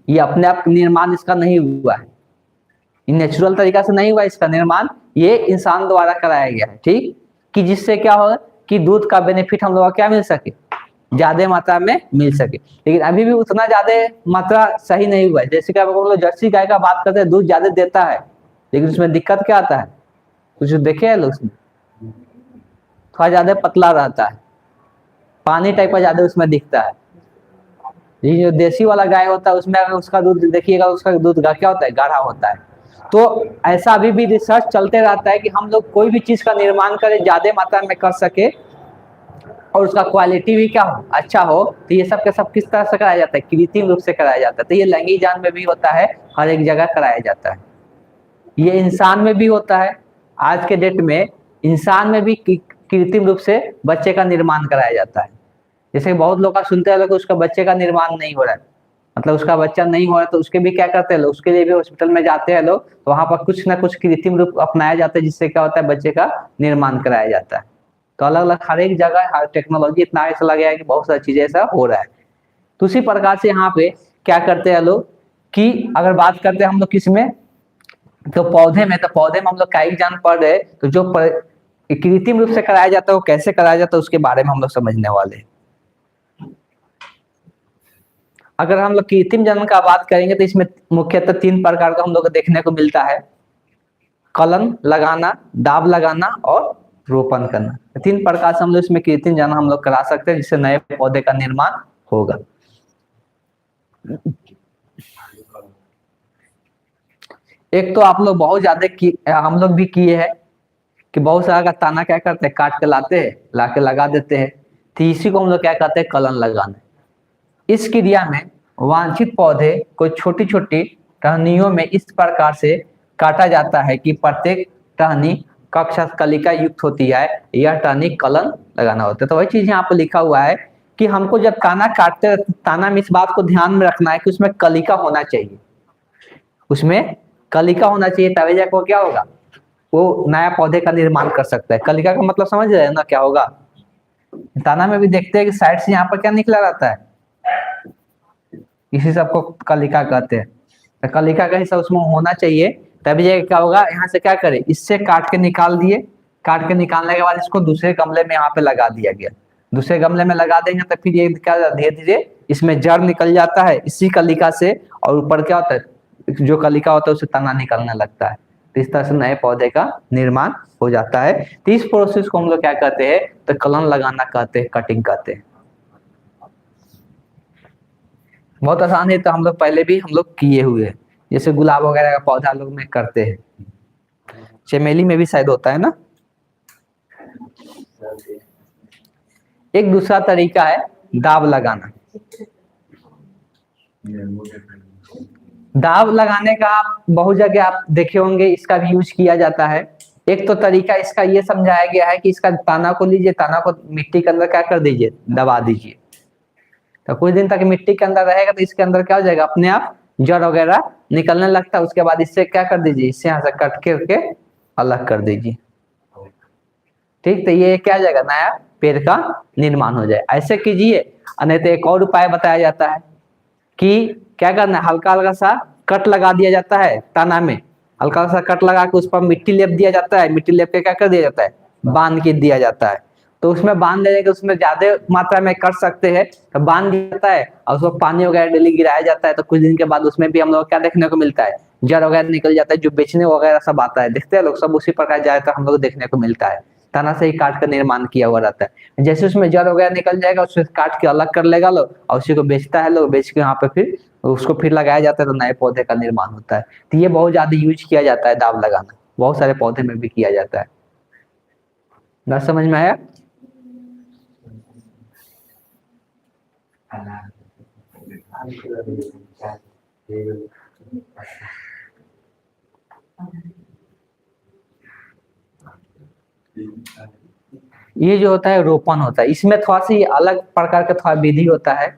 ये अपने आप निर्माण इसका नहीं हुआ है, नेचुरल तरीका से नहीं हुआ इसका निर्माण, ये इंसान द्वारा कराया गया है। ठीक, कि जिससे क्या हो कि दूध का बेनिफिट हम लोग को क्या मिल सके, ज्यादा मात्रा में मिल सके। लेकिन अभी भी उतना ज्यादा मात्रा सही नहीं हुआ है। जैसे कि हम लोग जर्सी गाय का बात करते हैं, दूध ज्यादा देता है, लेकिन उसमें दिक्कत क्या आता है, कुछ देखे हैं लोग, उसमें थोड़ा ज्यादा पतला रहता है, पानी टाइप का ज्यादा उसमें दिखता है। ये जो देसी वाला गाय होता है उसमें अगर उसका दूध देखिएगा, उसका दूध क्या होता है, गाढ़ा होता है। तो ऐसा अभी भी रिसर्च चलते रहता है कि हम लोग कोई भी चीज का निर्माण करें, ज्यादा मात्रा में कर सके, और उसका क्वालिटी भी क्या हो, अच्छा हो। तो ये सब के सब किस तरह से कराया जाता है, कृत्रिम रूप से कराया जाता है। तो ये लंगी जान में भी होता है, हर एक जगह कराया जाता है। ये इंसान में भी होता है, आज के डेट में इंसान में भी कृत्रिम रूप से बच्चे का निर्माण कराया जाता है। जैसे बहुत लोग का सुनते हैं लोग, उसका बच्चे का निर्माण नहीं हो रहा है, मतलब उसका बच्चा नहीं हो रहा है, तो उसके भी क्या करते हैं लोग, उसके लिए भी हॉस्पिटल में जाते हैं लोग, तो वहां पर कुछ ना कुछ कृत्रिम रूप अपनाया जाता है, जिससे क्या होता है, बच्चे का निर्माण कराया जाता है। तो अलग अलग हर एक जगह हर टेक्नोलॉजी इतना ऐसा लगा है कि बहुत सारी चीजें ऐसा हो रहा है। तो उसी प्रकार से यहाँ पे क्या करते हैं लोग, कि अगर बात करते हैं हम लोग किसमें, तो पौधे में, तो पौधे में हम लोग काई जान पढ़ रहे, तो जो कृत्रिम रूप से कराया जाता है वो कैसे कराया जाता है उसके बारे में हम लोग समझने वाले हैं। अगर हम लोग कृत्रिम जन्म का बात करेंगे तो इसमें मुख्यतः 3 प्रकार का हम लोग को देखने को मिलता है, कलन लगाना, दाब लगाना और रोपण करना। 3 प्रकार से हम लोग इसमें कृत्रिम जन्म हम लोग करा सकते हैं, जिससे नए पौधे का निर्माण होगा। एक तो आप लोग बहुत ज्यादा हम लोग भी किए हैं कि बहुत सारा का ताना क्या करते हैं, काट के लाते हैं, ला के लगा देते हैं। तो इसी को हम लोग क्या कहते हैं, कलन लगाना। इस क्रिया में वांछित पौधे को छोटी छोटी टहनियों में इस प्रकार से काटा जाता है कि प्रत्येक टहनी कक्षा कलिका युक्त होती है। यह टहनी कलन लगाना होता है। तो वही चीज यहाँ पर लिखा हुआ है कि हमको जब ताना काटते हैं, ताना में इस बात को ध्यान में रखना है कि उसमें कलिका होना चाहिए, उसमें कलिका होना चाहिए, तभी जाकर वो क्या होगा, वो नया पौधे का निर्माण कर सकता है। कलिका का मतलब समझ रहे हैं ना क्या होगा। ताना में भी देखते हैं कि साइड से यहाँ पर क्या निकला रहता है, इसी सबको कलिका कहते हैं। तो कलिका का हिस्सा उसमें होना चाहिए, तभी ये क्या होगा, यहाँ से क्या करें, इससे काट के निकाल दिए। काट के निकालने के बाद इसको दूसरे गमले में यहाँ पे लगा दिया गया। दूसरे गमले में लगा देंगे तो फिर ये क्या धीरे धीरे इसमें जड़ निकल जाता है इसी कलिका से, और ऊपर क्या होता है, जो कलिका होता है उससे तना निकलने लगता है। तो इस तरह से नए पौधे का निर्माण हो जाता है। तो इस प्रोसेस को हम लोग क्या कहते हैं, तो कलन लगाना कहते हैं, कटिंग कहते हैं। बहुत आसान है, तो हम लोग पहले भी हम लोग किए हुए हैं। जैसे गुलाब वगैरह का पौधा लोग में करते हैं, चमेली में भी शायद होता है ना। एक दूसरा तरीका है दाब लगाना। दाब लगाने का आप बहुत जगह आप देखे होंगे, इसका भी यूज किया जाता है। एक तो तरीका इसका ये समझाया गया है कि इसका ताना को लीजिए, ताना को मिट्टी के अंदर क्या कर दीजिए, दबा दीजिए। तो कुछ दिन तक मिट्टी के अंदर रहेगा, तो इसके अंदर क्या हो जाएगा, अपने आप जड़ वगैरह निकलने लगता है। उसके बाद इससे क्या कर दीजिए, इससे यहाँ से कट करके अलग कर दीजिए। ठीक, तो ये क्या हो जाएगा, नया पेड़ का निर्माण हो जाए। ऐसे कीजिए। नहीं तो एक और उपाय बताया जाता है कि क्या करना है, हल्का हल्का सा कट लगा दिया जाता है तना में, हल्का सा कट लगा के उस पर मिट्टी लेप दिया जाता है। मिट्टी लेप के क्या कर दिया जाता है, बांध के दिया जाता है। तो उसमें बांध देने के उसमें ज्यादा मात्रा में कर सकते हैं, तो बांध दिया जाता है और उसको पानी वगैरह डेली गिराया जाता है। तो कुछ दिन के बाद उसमें भी हम लोग क्या देखने को मिलता है, जड़ वगैरह निकल जाता है, जो बेचने वगैरह सब आता है, देखते हैं लोग सब उसी प्रकार ज्यादातर हम लोग देखने को मिलता है। तना से ही काट कर निर्माण किया हुआ रहता है। जैसे उसमें जड़ वगैरह निकल जाएगा, उससे काट के अलग कर लेगा लोग, और उसी को बेचता है लोग, बेच के यहाँ पे फिर उसको फिर लगाया जाता है, तो नए पौधे का निर्माण होता है। तो ये बहुत ज्यादा यूज किया जाता है, दाब लगाना बहुत सारे पौधे में भी किया जाता है। बात समझ में आया। ये जो होता है रोपण होता है, इसमें थोड़ा सा ये अलग प्रकार का थोड़ा विधि होता है।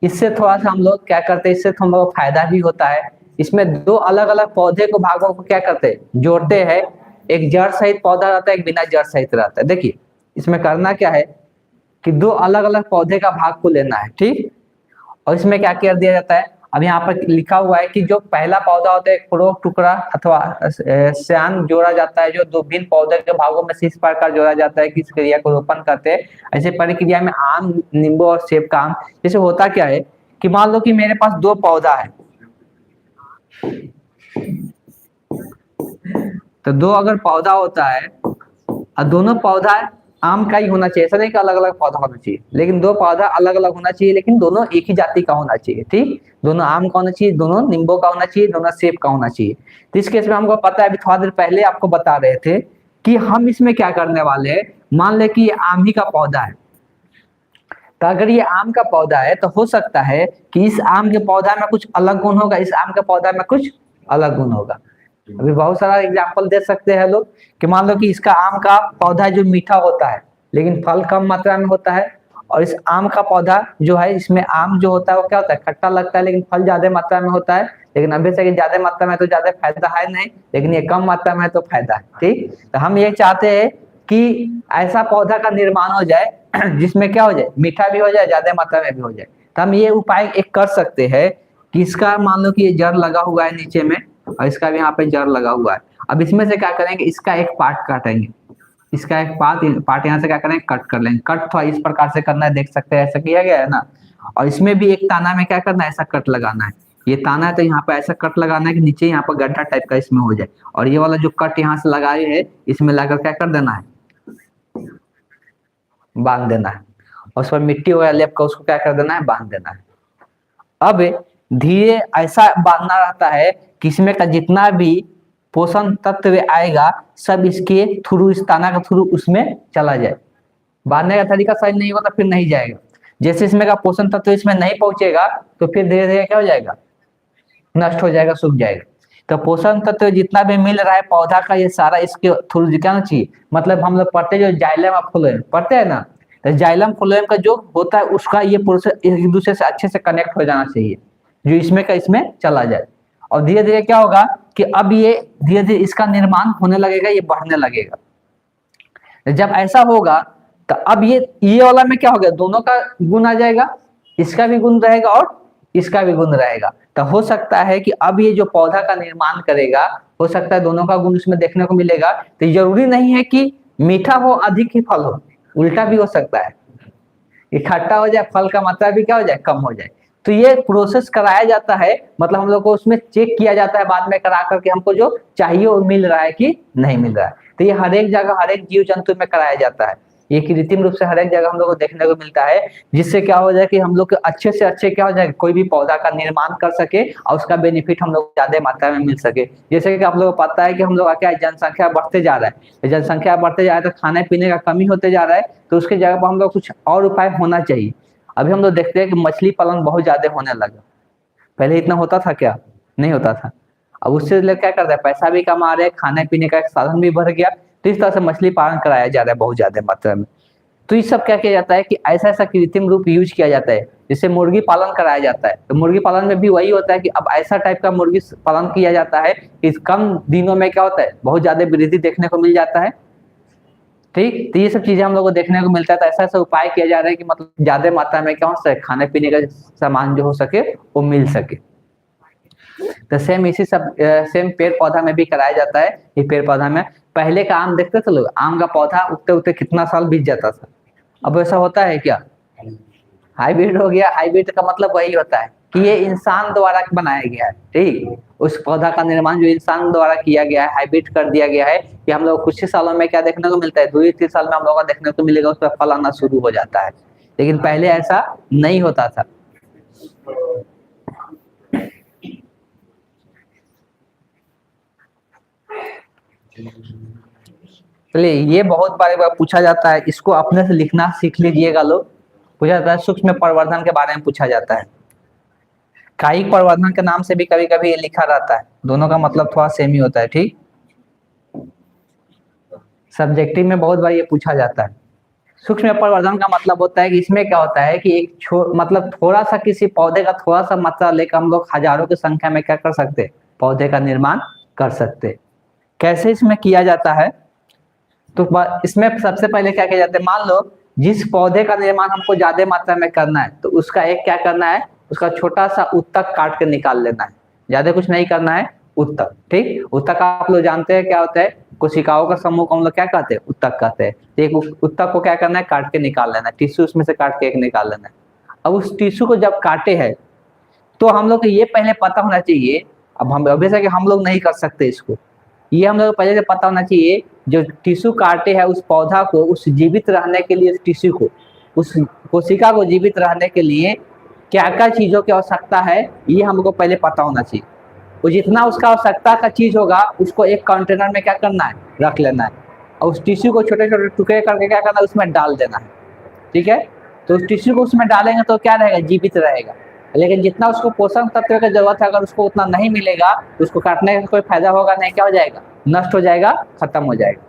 इससे थोड़ा सा हम लोग क्या करते हैं, इससे हम लोग फायदा भी होता है। इसमें दो अलग अलग पौधे को भागों को क्या करते हैं, जोड़ते हैं। एक जड़ सहित पौधा रहता है, एक बिना जड़ सहित रहता है। देखिए इसमें करना क्या है कि दो अलग अलग पौधे का भाग को लेना है, ठीक। और इसमें क्या कर दिया जाता है, अब यहाँ पर लिखा हुआ है कि जो पहला पौधा होता है एक पूरक टुकड़ा अथवा श्यान जोड़ा जाता है, जो दो भिन्न पौधे के भागों में इस प्रकार जोड़ा जाता है कि इस क्रिया को रोपण करते हैं। ऐसे प्रक्रिया में आम, नींबू और सेब का आम, जैसे होता क्या है कि मान लो कि मेरे पास दो पौधा है, तो दो अगर पौधा होता है और दोनों पौधा आम का ही होना चाहिए, ऐसा नहीं कि अलग अलग पौधा होना चाहिए, लेकिन दो पौधा अलग अलग होना चाहिए, लेकिन दोनों एक ही जाति का होना चाहिए, ठीक। दोनों आम का होना चाहिए, दोनों नींबू का होना चाहिए, दोनों सेब का होना चाहिए। तो इस केस में हमको पता है, अभी थोड़ा देर पहले आपको बता रहे थे कि हम इसमें क्या करने वाले हैं। मान ले कि ये आम ही का पौधा है, तो अगर ये आम का पौधा है तो हो सकता है कि इस आम के पौधा में कुछ अलग गुण होगा, इस आम के पौधा में कुछ अलग गुण होगा। अभी बहुत सारा एग्जाम्पल दे सकते हैं लोग कि मान लो कि इसका आम का पौधा जो मीठा होता है लेकिन फल कम मात्रा में होता है, और इस आम का पौधा जो है इसमें आम जो होता है वो क्या होता है, खट्टा लगता है लेकिन फल ज्यादा मात्रा में होता है। लेकिन अभी से ज्यादा मात्रा में तो ज्यादा फायदा है नहीं, लेकिन ये कम मात्रा में है तो फायदा है, ठीक। तो हम ये चाहते हैं कि ऐसा पौधा का निर्माण हो जाए जिसमें क्या हो जाए, मीठा भी हो जाए, ज्यादा मात्रा में भी हो जाए। तो हम ये उपाय एक कर सकते हैं कि इसका मान लो कि ये जड़ लगा हुआ है नीचे में, और इसका भी यहाँ पे जड़ लगा हुआ है। अब इसमें से क्या करेंगे, इसका एक पार्ट काटेंगे, इसका एक पार्ट यहाँ से क्या करेंगे, कट कर लेंगे। कट थोड़ा इस प्रकार से करना है, देख सकते हैं ऐसा किया गया है ना। और इसमें भी एक ताना में क्या करना है, ऐसा कट लगाना है। ये ताना है तो यहाँ पे ऐसा कट लगाना है कि नीचे यहाँ पर गड्ढा टाइप का इसमें हो जाए, और ये वाला जो कट यहाँ से लगाए है इसमें लाकर क्या कर देना है, बांध देना है। और उस पर मिट्टी वगैरह लेप कर उसको क्या कर देना है, बांध देना है। अब धीरे ऐसा बांधना रहता है कि इसमें का जितना भी पोषण तत्व आएगा सब इसके थ्रू, इस ताना के थ्रू उसमें चला जाए। बांधने का तरीका सही नहीं होगा तो फिर नहीं जाएगा। जैसे इसमें का पोषण तत्व इसमें नहीं पहुंचेगा तो फिर धीरे धीरे क्या हो जाएगा, नष्ट हो जाएगा, सूख जाएगा। तो पोषण तत्व जितना भी मिल रहा है पौधा का, ये सारा इसके थ्रू जाना चाहिए। मतलब हम लोग पढ़ते जो जाइलम ऑफ फ्लोएम पढ़ते हैं ना, तो जाइलम फ्लोएम का जो होता है उसका ये प्रोसेस एक दूसरे से अच्छे से कनेक्ट हो जाना चाहिए, जो इसमें का इसमें चला जाए। और धीरे धीरे क्या होगा कि अब ये धीरे धीरे इसका निर्माण होने लगेगा, ये बढ़ने लगेगा। जब ऐसा होगा तो अब ये वाला में क्या हो गया, दोनों का गुण आ जाएगा, इसका भी गुण रहेगा और इसका भी गुण रहेगा। तो हो सकता है कि अब ये जो पौधा का निर्माण करेगा, हो सकता है दोनों का गुण उसमें देखने को मिलेगा। तो जरूरी नहीं है कि मीठा हो अधिक ही फल हो, उल्टा भी हो सकता है, इकट्ठा हो जाए फल का मात्रा भी क्या हो जाए, कम हो जाए। तो ये प्रोसेस कराया जाता है, मतलब हम लोग को उसमें चेक किया जाता है बाद में करा करके हमको जो चाहिए वो मिल रहा है कि नहीं मिल रहा है। तो ये हर एक जगह हर एक जीव जंतु में कराया जाता है, ये कृत्रिम रूप से हर एक जगह हम लोग को देखने को मिलता है, जिससे क्या हो जाए कि हम लोग अच्छे से अच्छे क्या हो जाए, कोई भी पौधा का निर्माण कर सके और उसका बेनिफिट हम लोग ज्यादा मात्रा में मिल सके। जैसे कि आप लोगों को पता है कि हम लोग क्या जनसंख्या बढ़ते जा रहा है, जनसंख्या बढ़ते जा रहा है तो खाने पीने का कमी होते जा रहा है, तो उसके जगह पर हम लोग कुछ और उपाय होना चाहिए। अभी हम लोग देखते हैं कि मछली पालन बहुत ज्यादा होने लगा, पहले इतना होता था क्या, नहीं होता था। अब उससे लोग क्या करते हैं, पैसा भी कमा रहे हैं, खाने पीने का एक साधन भी बढ़ गया, तो इस तरह से मछली पालन कराया जा रहा है बहुत ज्यादा मात्रा में। तो ये सब क्या किया जाता है कि ऐसा ऐसा कृत्रिम रूप यूज किया जाता है, जिससे मुर्गी पालन कराया जाता है। तो मुर्गी पालन में भी वही होता है कि अब ऐसा टाइप का मुर्गी पालन किया जाता है कि कम दिनों में क्या होता है, बहुत ज्यादा वृद्धि देखने को मिल जाता है, ठीक। तो ये सब चीजें हम लोग को देखने को मिलता है। तो ऐसा ऐसा उपाय किया जा रहा है कि मतलब ज्यादा मात्रा में क्या हो सके, खाने पीने का सामान जो हो सके वो मिल सके। तो सेम इसी सब सेम पेड़ पौधा में भी कराया जाता है। ये पेड़ पौधा में पहले का आम देखते थे लोग, आम का पौधा उगते उगते कितना साल बीत जाता था, अब ऐसा होता है क्या, हाइब्रिड हो गया। हाइब्रिड का मतलब वही होता है कि ये इंसान द्वारा बनाया गया है, ठीक। उस पौधा का निर्माण जो इंसान द्वारा किया गया है, हाइब्रिड कर दिया गया है, कि हम लोग कुछ ही सालों में क्या देखने को मिलता है, 2-3 साल में हम लोगों को देखने को मिलेगा, उस पर फल आना शुरू हो जाता है। लेकिन पहले ऐसा नहीं होता था। चलिए, ये बहुत बार पूछा जाता है, इसको अपने से लिखना सीख लीजिएगा लोग। पूछा जाता है सूक्ष्म प्रवर्धन के बारे में पूछा जाता है। कायिक प्रवर्धन के नाम से भी कभी कभी ये लिखा रहता है, दोनों का मतलब थोड़ा सेम ही होता है। ठीक, सब्जेक्टिव में बहुत बार ये पूछा जाता है। सूक्ष्म प्रवर्धन का मतलब होता है कि इसमें क्या होता है कि मतलब थोड़ा सा किसी पौधे का थोड़ा सा मात्रा लेकर हम लोग हजारों की संख्या में क्या कर सकते हैं, पौधे का निर्माण कर सकते हैं। कैसे इसमें किया जाता है, तो इसमें सबसे पहले क्या किया जाता है, मान लो जिस पौधे का निर्माण हमको ज्यादा मात्रा में करना है, तो उसका एक क्या करना है, उसका छोटा सा उत्तक काट के निकाल लेना है, ज्यादा कुछ नहीं करना है, उत्तक। ठीक, उत्तक आप लोग जानते हैं क्या होता है, कोशिकाओं का समूह को हम लोग क्या कहते हैं, उत्तक कहते हैं। तो एक उत्तक को क्या करना है, काट के निकाल लेना है, टिश्यू उसमें से काट के एक निकाल लेना है। अब उस टिश्यू को जब काटे हैं तो हम लोग को ये पहले पता होना चाहिए, अब हम अभी कि हम लोग नहीं कर सकते इसको, ये हम लोग पहले से पता होना चाहिए, जो टिश्यू काटे है उस पौधा को, उस जीवित रहने के लिए, उस टिश्यू को, उस कोशिका को जीवित रहने के लिए क्या क्या चीजों की आवश्यकता है, ये हमको पहले पता होना चाहिए। वो जितना उसका आवश्यकता का चीज होगा उसको एक कंटेनर में क्या करना है, रख लेना है, और उस टिश्यू को छोटे छोटे टुकड़े करके क्या करना है, उसमें डाल देना है। ठीक है, तो उस टिश्यू को उसमें डालेंगे तो क्या रहेगा, जीवित रहेगा। लेकिन जितना उसको पोषण तत्व की जरूरत है, अगर उसको उतना नहीं मिलेगा तो उसको काटने का कोई फायदा होगा नहीं, क्या हो जाएगा, नष्ट हो जाएगा, खत्म हो जाएगा।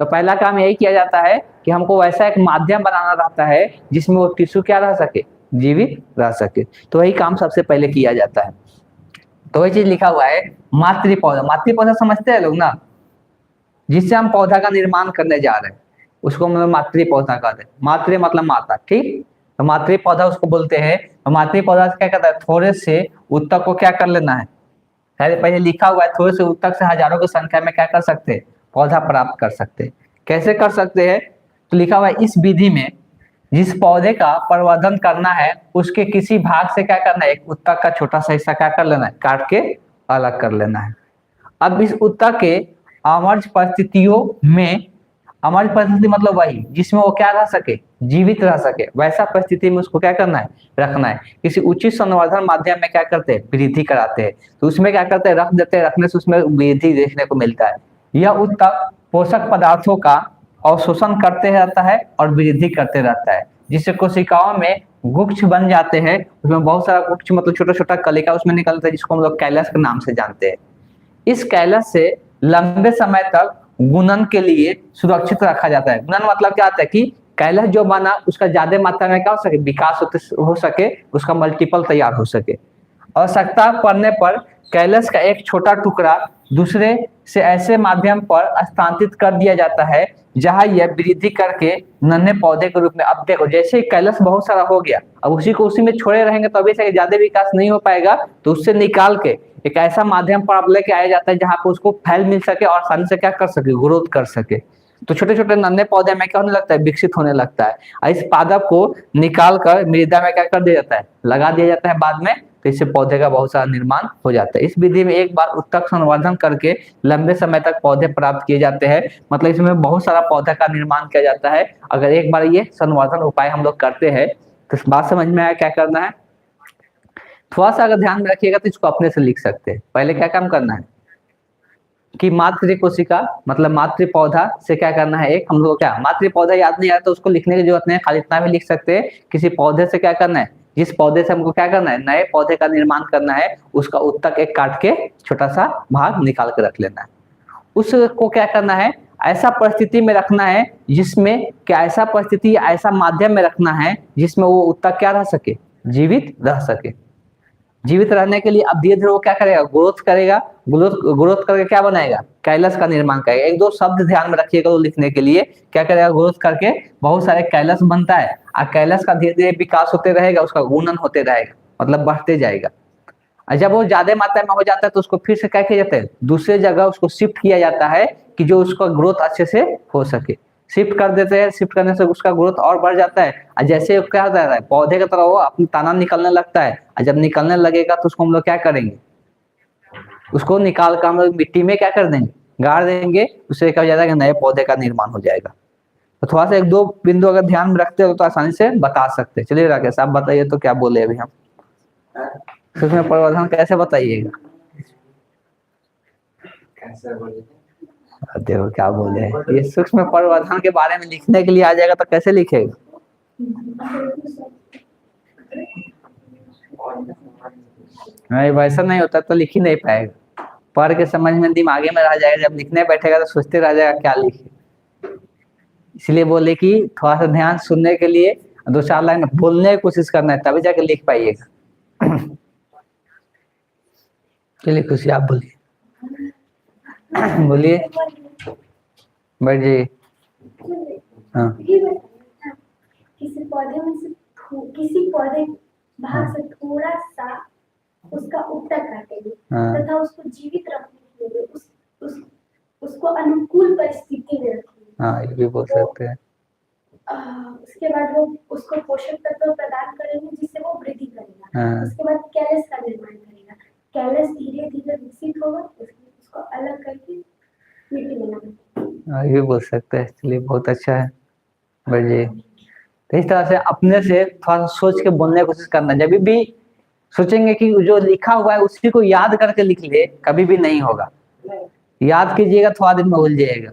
तो पहला काम यही किया जाता है कि हमको वैसा एक माध्यम बनाना रहता है जिसमें वो टिश्यू क्या रह सके, जीवित रह सके। तो वही काम सबसे पहले किया जाता है। तो वही चीज लिखा हुआ है मातृ पौधा। मातृ पौधा समझते हैं लोग ना, जिससे हम पौधा का निर्माण करने जा रहे हैं उसको हम मातृ पौधा कहते हैं। मातृ मतलब माता, ठीक, तो मातृ पौधा उसको बोलते हैं। तो मातृ पौधा से क्या करता है, थोड़े से उत्तक को क्या कर लेना है, पहले लिखा हुआ है, थोड़े से उत्तक से हजारों की संख्या में क्या कर सकते हैं, पौधा प्राप्त कर सकते हैं। कैसे कर सकते हैं, तो लिखा हुआ है इस विधि में जिस पौधे का प्रवर्धन करना है उसके किसी भाग से क्या करना है, एक उत्तक का छोटा सा हिस्सा क्या कर लेना है, काट के अलग कर लेना है। अब इस उत्तक के अमर्ज परिस्थितियों में, अमर्ज परिस्थिति मतलब वही जिसमें वो क्या रह सके, जीवित रह सके, वैसा परिस्थिति में उसको क्या करना है, रखना है। किसी उचित संवर्धन माध्यम में क्या करते हैं, वृद्धि कराते हैं। तो उसमें क्या करते हैं, रख देते हैं, रखने से उसमें वृद्धि देखने को मिलता है। यह उत्तक पोषक पदार्थों का अवशोषण करते रहता है और वृद्धि करते रहता है, जिससे कोशिकाओं में गुच्छ बन जाते हैं। उसमें बहुत सारा गुच्छ मतलब छोटा छोटा कलिका उसमें निकलता है, जिसको हम लोग कैलस के नाम से जानते हैं। इस कैलस से लंबे समय तक गुणन के लिए सुरक्षित रखा जाता है। गुणन मतलब क्या होता है कि कैलस जो बना उसका ज्यादा मात्रा में क्या हो सके, विकास हो सके, उसका मल्टीपल तैयार हो सके। आवश्यकता पड़ने पर कैलस का एक छोटा टुकड़ा दूसरे से ऐसे माध्यम पर स्थानांतरित कर दिया जाता है जहां यह वृद्धि करके नन्हे पौधे के रूप में, अब देखो जैसे कैलस बहुत सारा हो गया, अब उसी को उसी में छोड़े रहेंगे तो अभी से ज्यादा विकास नहीं हो पाएगा, तो उससे निकाल के एक ऐसा माध्यम पर अब लेके आया जाता है जहां पर उसको फैल मिल सके और आसानी से क्या कर सके, ग्रोथ कर सके। तो छोटे छोटे नन्हे पौधे में क्या होने लगता है, विकसित होने लगता है। और इस पादप को निकाल कर मृदा में क्या कर दिया जाता है, लगा दिया जाता है बाद में, तो इससे पौधे का बहुत सारा निर्माण हो जाता है। इस विधि में एक बार उत्तक संवर्धन करके लंबे समय तक पौधे प्राप्त किए जाते हैं। मतलब इसमें बहुत सारा पौधे का निर्माण किया जाता है। अगर एक बार ये संवर्धन उपाय हम लोग करते हैं तो इस बात समझ में आया क्या करना है। थोड़ा सा अगर ध्यान में रखिएगा तो इसको अपने से लिख सकते हैं। पहले क्या काम करना है कि मातृ कोशिका मतलब मातृ पौधा से क्या करना है, एक हम लोग क्या मातृ पौधा याद नहीं आया तो उसको लिखने की जरूरत नहीं है, खाली इतना भी लिख सकते हैं। किसी पौधे से क्या करना है, जिस पौधे से हमको क्या करना है, नए पौधे का निर्माण करना है, उसका उत्तक एक काट के छोटा सा भाग निकाल के रख लेना है। उसको क्या करना है, ऐसा परिस्थिति में रखना है जिसमें क्या, ऐसा परिस्थिति ऐसा माध्यम में रखना है जिसमें वो उत्तक क्या रह सके, जीवित रह सके। जीवित रहने के लिए अब धीरे धीरे वो क्या करेगा, ग्रोथ करेगा। ग्रोथ करके क्या बनाएगा, कैलस का निर्माण करेगा। एक दो शब्द ध्यान में रखिएगा वो लिखने के लिए, क्या करेगा, ग्रोथ करके बहुत सारे कैलस बनता है और कैलस का धीरे धीरे विकास होते रहेगा, उसका गुणन होते रहेगा, मतलब बढ़ते जाएगा। और जब वो ज्यादा मात्रा में हो जाता है तो उसको फिर से क्या किया जाता है, दूसरे जगह उसको शिफ्ट किया जाता है कि जो उसका ग्रोथ अच्छे से हो सके। शिफ्ट कर देते हैं, शिफ्ट करने से उसका ग्रोथ और बढ़ जाता है। और जैसे क्या होता है, पौधे की तरह वो अपनी तना निकलने लगता है, और जब निकलने लगेगा तो उसको हम लोग क्या करेंगे, उसको निकाल कर हम लोग मिट्टी में क्या कर देंगे, गाड़ देंगे। उससे क्या हो जाएगा कि नए पौधे का निर्माण हो जाएगा। तो थोड़ा सा एक दो बिंदु अगर ध्यान में रखते हो तो आसानी से बता सकते हैं। चलिए राकेश आप बताइए तो क्या बोले अभी हम, सूक्ष्म प्रवर्धन कैसे बताइएगा, देखो क्या बोले, ये सूक्ष्म प्रवर्धन के बारे में लिखने के लिए आ जाएगा तो कैसे लिखेगा। नहीं वैसा नहीं होता तो लिख ही नहीं पाएगा, पढ़ के समझ में दिमागे में रह जाएगा, जब लिखने बैठेगा तो सोचते रह जाएगा क्या लिखे। इसलिए बोले कि थोड़ा सा ध्यान सुनने के लिए 2-4 लाइन बोलने की कोशिश करना है, तभी जाके लिख पाइएगा। चलिए खुशी आप बोलिए। बोलिए, बैठ जाइए। हाँ। किसी पौधे में से किसी पौधे भाग से थोड़ा सा उसका उत्तर काटेंगे तथा उसको जीवित रखने के लिए उसको अनुकूल परिस्थिति में रखेंगे। हाँ, ये भी बोल सकते हैं। उसके बाद वो उसको पोषक तत्व प्रदान करेंगे जिससे वो वृद्धि करेगा। उसके बाद कैलस का निर्माण करेगा। कैलस धीरे धीरे विकसित होगा, उसको अलग करके मिट्टी में लगाएंगे। हाँ, ये भी बोल सकते हैं। चलिए बहुत अच्छा है, बैठ जाइए। तो इस तरह से अपने से थोड़ा सा सोच के बोलने की कोशिश करना। जब भी सोचेंगे कि जो लिखा हुआ है उसी को याद करके लिख ले, कभी भी नहीं होगा। याद कीजिएगा, थोड़ा दिन में भूल जाइएगा।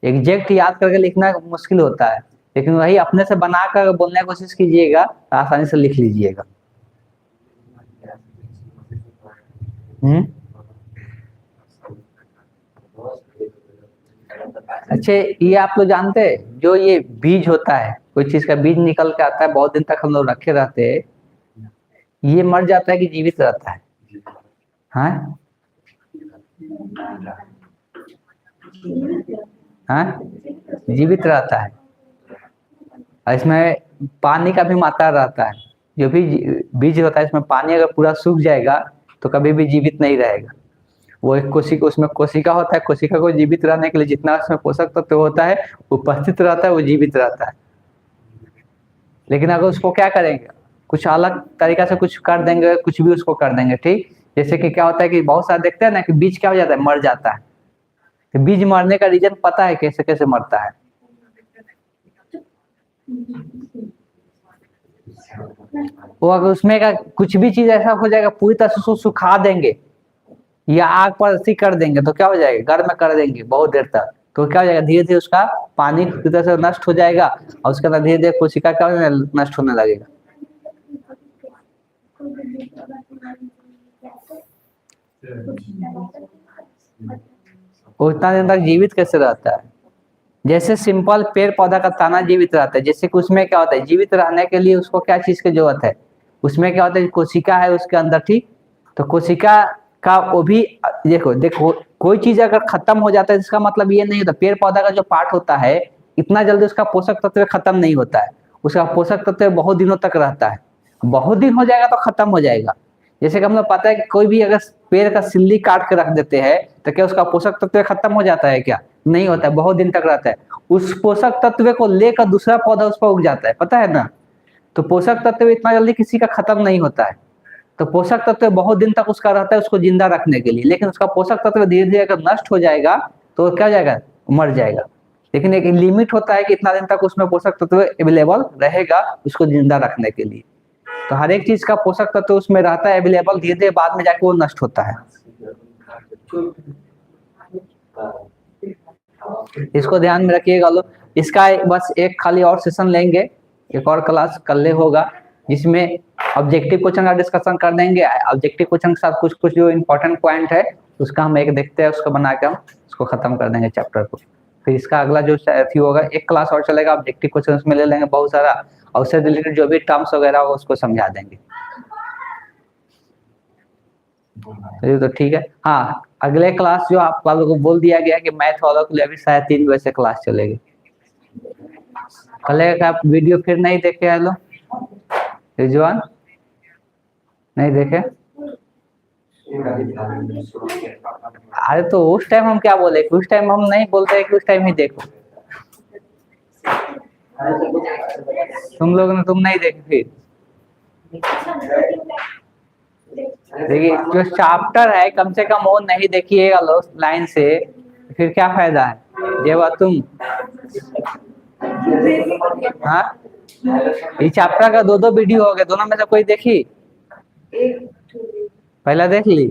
एग्जैक्ट याद करके लिखना मुश्किल होता है, लेकिन वही अपने से बनाकर बोलने की कोशिश कीजिएगा, आसानी से लिख लीजिएगा। अच्छा, ये आप लोग जानते हैं जो ये बीज होता है, कोई चीज का बीज निकल के आता है, बहुत दिन तक हम लोग रखे रहते हैं, ये मर जाता है कि जीवित रहता है? हाँ हाँ, जीवित रहता है। इसमें पानी का भी मात्रा रहता है। जो भी बीज होता है इसमें पानी अगर पूरा सूख जाएगा तो कभी भी जीवित नहीं रहेगा। वो एक कोशिका, उसमें कोशिका होता है, कोशिका को जीवित रहने के लिए जितना उसमें पोषक तत्व होता है उपस्थित रहता है, वो जीवित रहता है। लेकिन अगर उसको क्या करेंगे, कुछ अलग तरीका से कुछ कर देंगे, कुछ भी उसको कर देंगे, ठीक। जैसे कि क्या होता है कि बहुत सारे देखते हैं ना कि बीज क्या हो जाता है, मर जाता है। तो बीज मरने का रीजन पता है कैसे कैसे मरता है? वो अगर उसमें का कुछ भी चीज ऐसा हो जाएगा, पूरी तरह से सुखा देंगे या आग पर ऐसी कर देंगे तो क्या हो जाएगा, गर्म कर देंगे बहुत देर तक, तो क्या हो जाएगा, धीरे धीरे उसका पानी पूरी तरह से नष्ट हो जाएगा और उसके अंदर धीरे धीरे कोशिका क्या नष्ट होने लगेगा। उतना दिन तक जीवित कैसे रहता है? जैसे सिंपल पेड़ पौधा का तना जीवित रहता है, जैसे कि उसमें क्या होता है, जीवित रहने के लिए उसको क्या चीज की जरूरत है, उसमें क्या होता है, कोशिका है उसके अंदर, ठीक। तो कोशिका का वो भी देखो कोई चीज अगर खत्म हो जाता है इसका मतलब ये नहीं होता, पेड़ पौधा का जो पार्ट होता है इतना जल्दी उसका पोषक तत्व खत्म नहीं होता है, उसका पोषक तत्व बहुत दिनों तक रहता है। बहुत दिन हो जाएगा तो खत्म हो जाएगा। जैसे कि हम लोग पता है कि कोई भी अगर पेड़ का सिल्ली काट के रख देते हैं तो क्या उसका पोषक तत्व खत्म हो जाता है? क्या नहीं होता है, बहुत दिन तक रहता है। उस पोषक तत्व को लेकर दूसरा पौधा उस पर उग जाता है, पता है ना। तो पोषक तत्व इतना जल्दी किसी का खत्म नहीं होता है। तो पोषक तत्व बहुत दिन तक उसका रहता है उसको जिंदा रखने के लिए, लेकिन उसका पोषक तत्व धीरे धीरे अगर नष्ट हो जाएगा तो क्या हो जाएगा, मर जाएगा। लेकिन एक लिमिट होता है कि इतना दिन तक उसमें पोषक तत्व अवेलेबल रहेगा उसको जिंदा रखने के लिए। तो हर एक चीज का पोषक तत्व उसमें रहता है अवेलेबल, धीरे धीरे बाद में जाके वो नष्ट होता है। इसको ध्यान में रखिएगा लोग। इसका बस एक खाली और सेशन लेंगे, एक और क्लास कल होगा जिसमें ऑब्जेक्टिव क्वेश्चन का डिस्कशन कर देंगे। ऑब्जेक्टिव क्वेश्चन के साथ कुछ कुछ जो इम्पोर्टेंट पॉइंट है उसका हम एक देखते हैं, उसको बना के हम उसको खत्म कर देंगे चैप्टर को। फिर इसका अगला जो होगा एक क्लास और चलेगा, ऑब्जेक्टिव क्वेश्चन उसमें ले लेंगे बहुत सारा, और उससे रिलेटेड जो भी टर्म्स वगैरह होगा उसको समझा देंगे। तो ठीक है। हाँ, अगले क्लास जो आप लोगों को बोल दिया गया कि मैथ वालों के लिए अभी 3:30 बजे से क्लास चलेगी। कल का आप वीडियो फिर नहीं देखे हैं लोग? रिजवान नहीं देखे? अरे तो उस टाइम हम क्या बोले, उस टाइम हम नहीं बोलते कि उस टाइम ही देखो। तुम नहीं देखे फिर। देखिए जो चैप्टर है कम से कम वो नहीं देखिएगा लोग लाइन से, फिर क्या फायदा है जब तुम हाँ ये चैप्टर का 2 वीडियो हो गए, दोनों में से कोई देखी? पहला देख ली,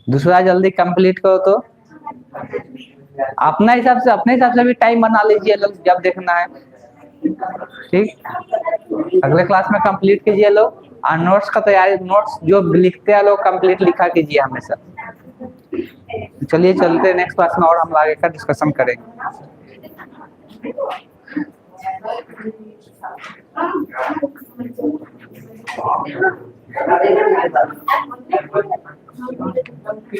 दूसरा जल्दी कंप्लीट करो। तो अपने हिसाब से भी टाइम बना लीजिए लोग जब देखना है, ठीक। अगले क्लास में कंप्लीट कीजिए लोग। और नोट्स का तैयारी, नोट्स जो लिखते हैं लोग कंप्लीट लिखा कीजिए हमेशा। चलिए चलते हैं नेक्स्ट क्लास में और हम आगे का डिस्कशन करेंगे।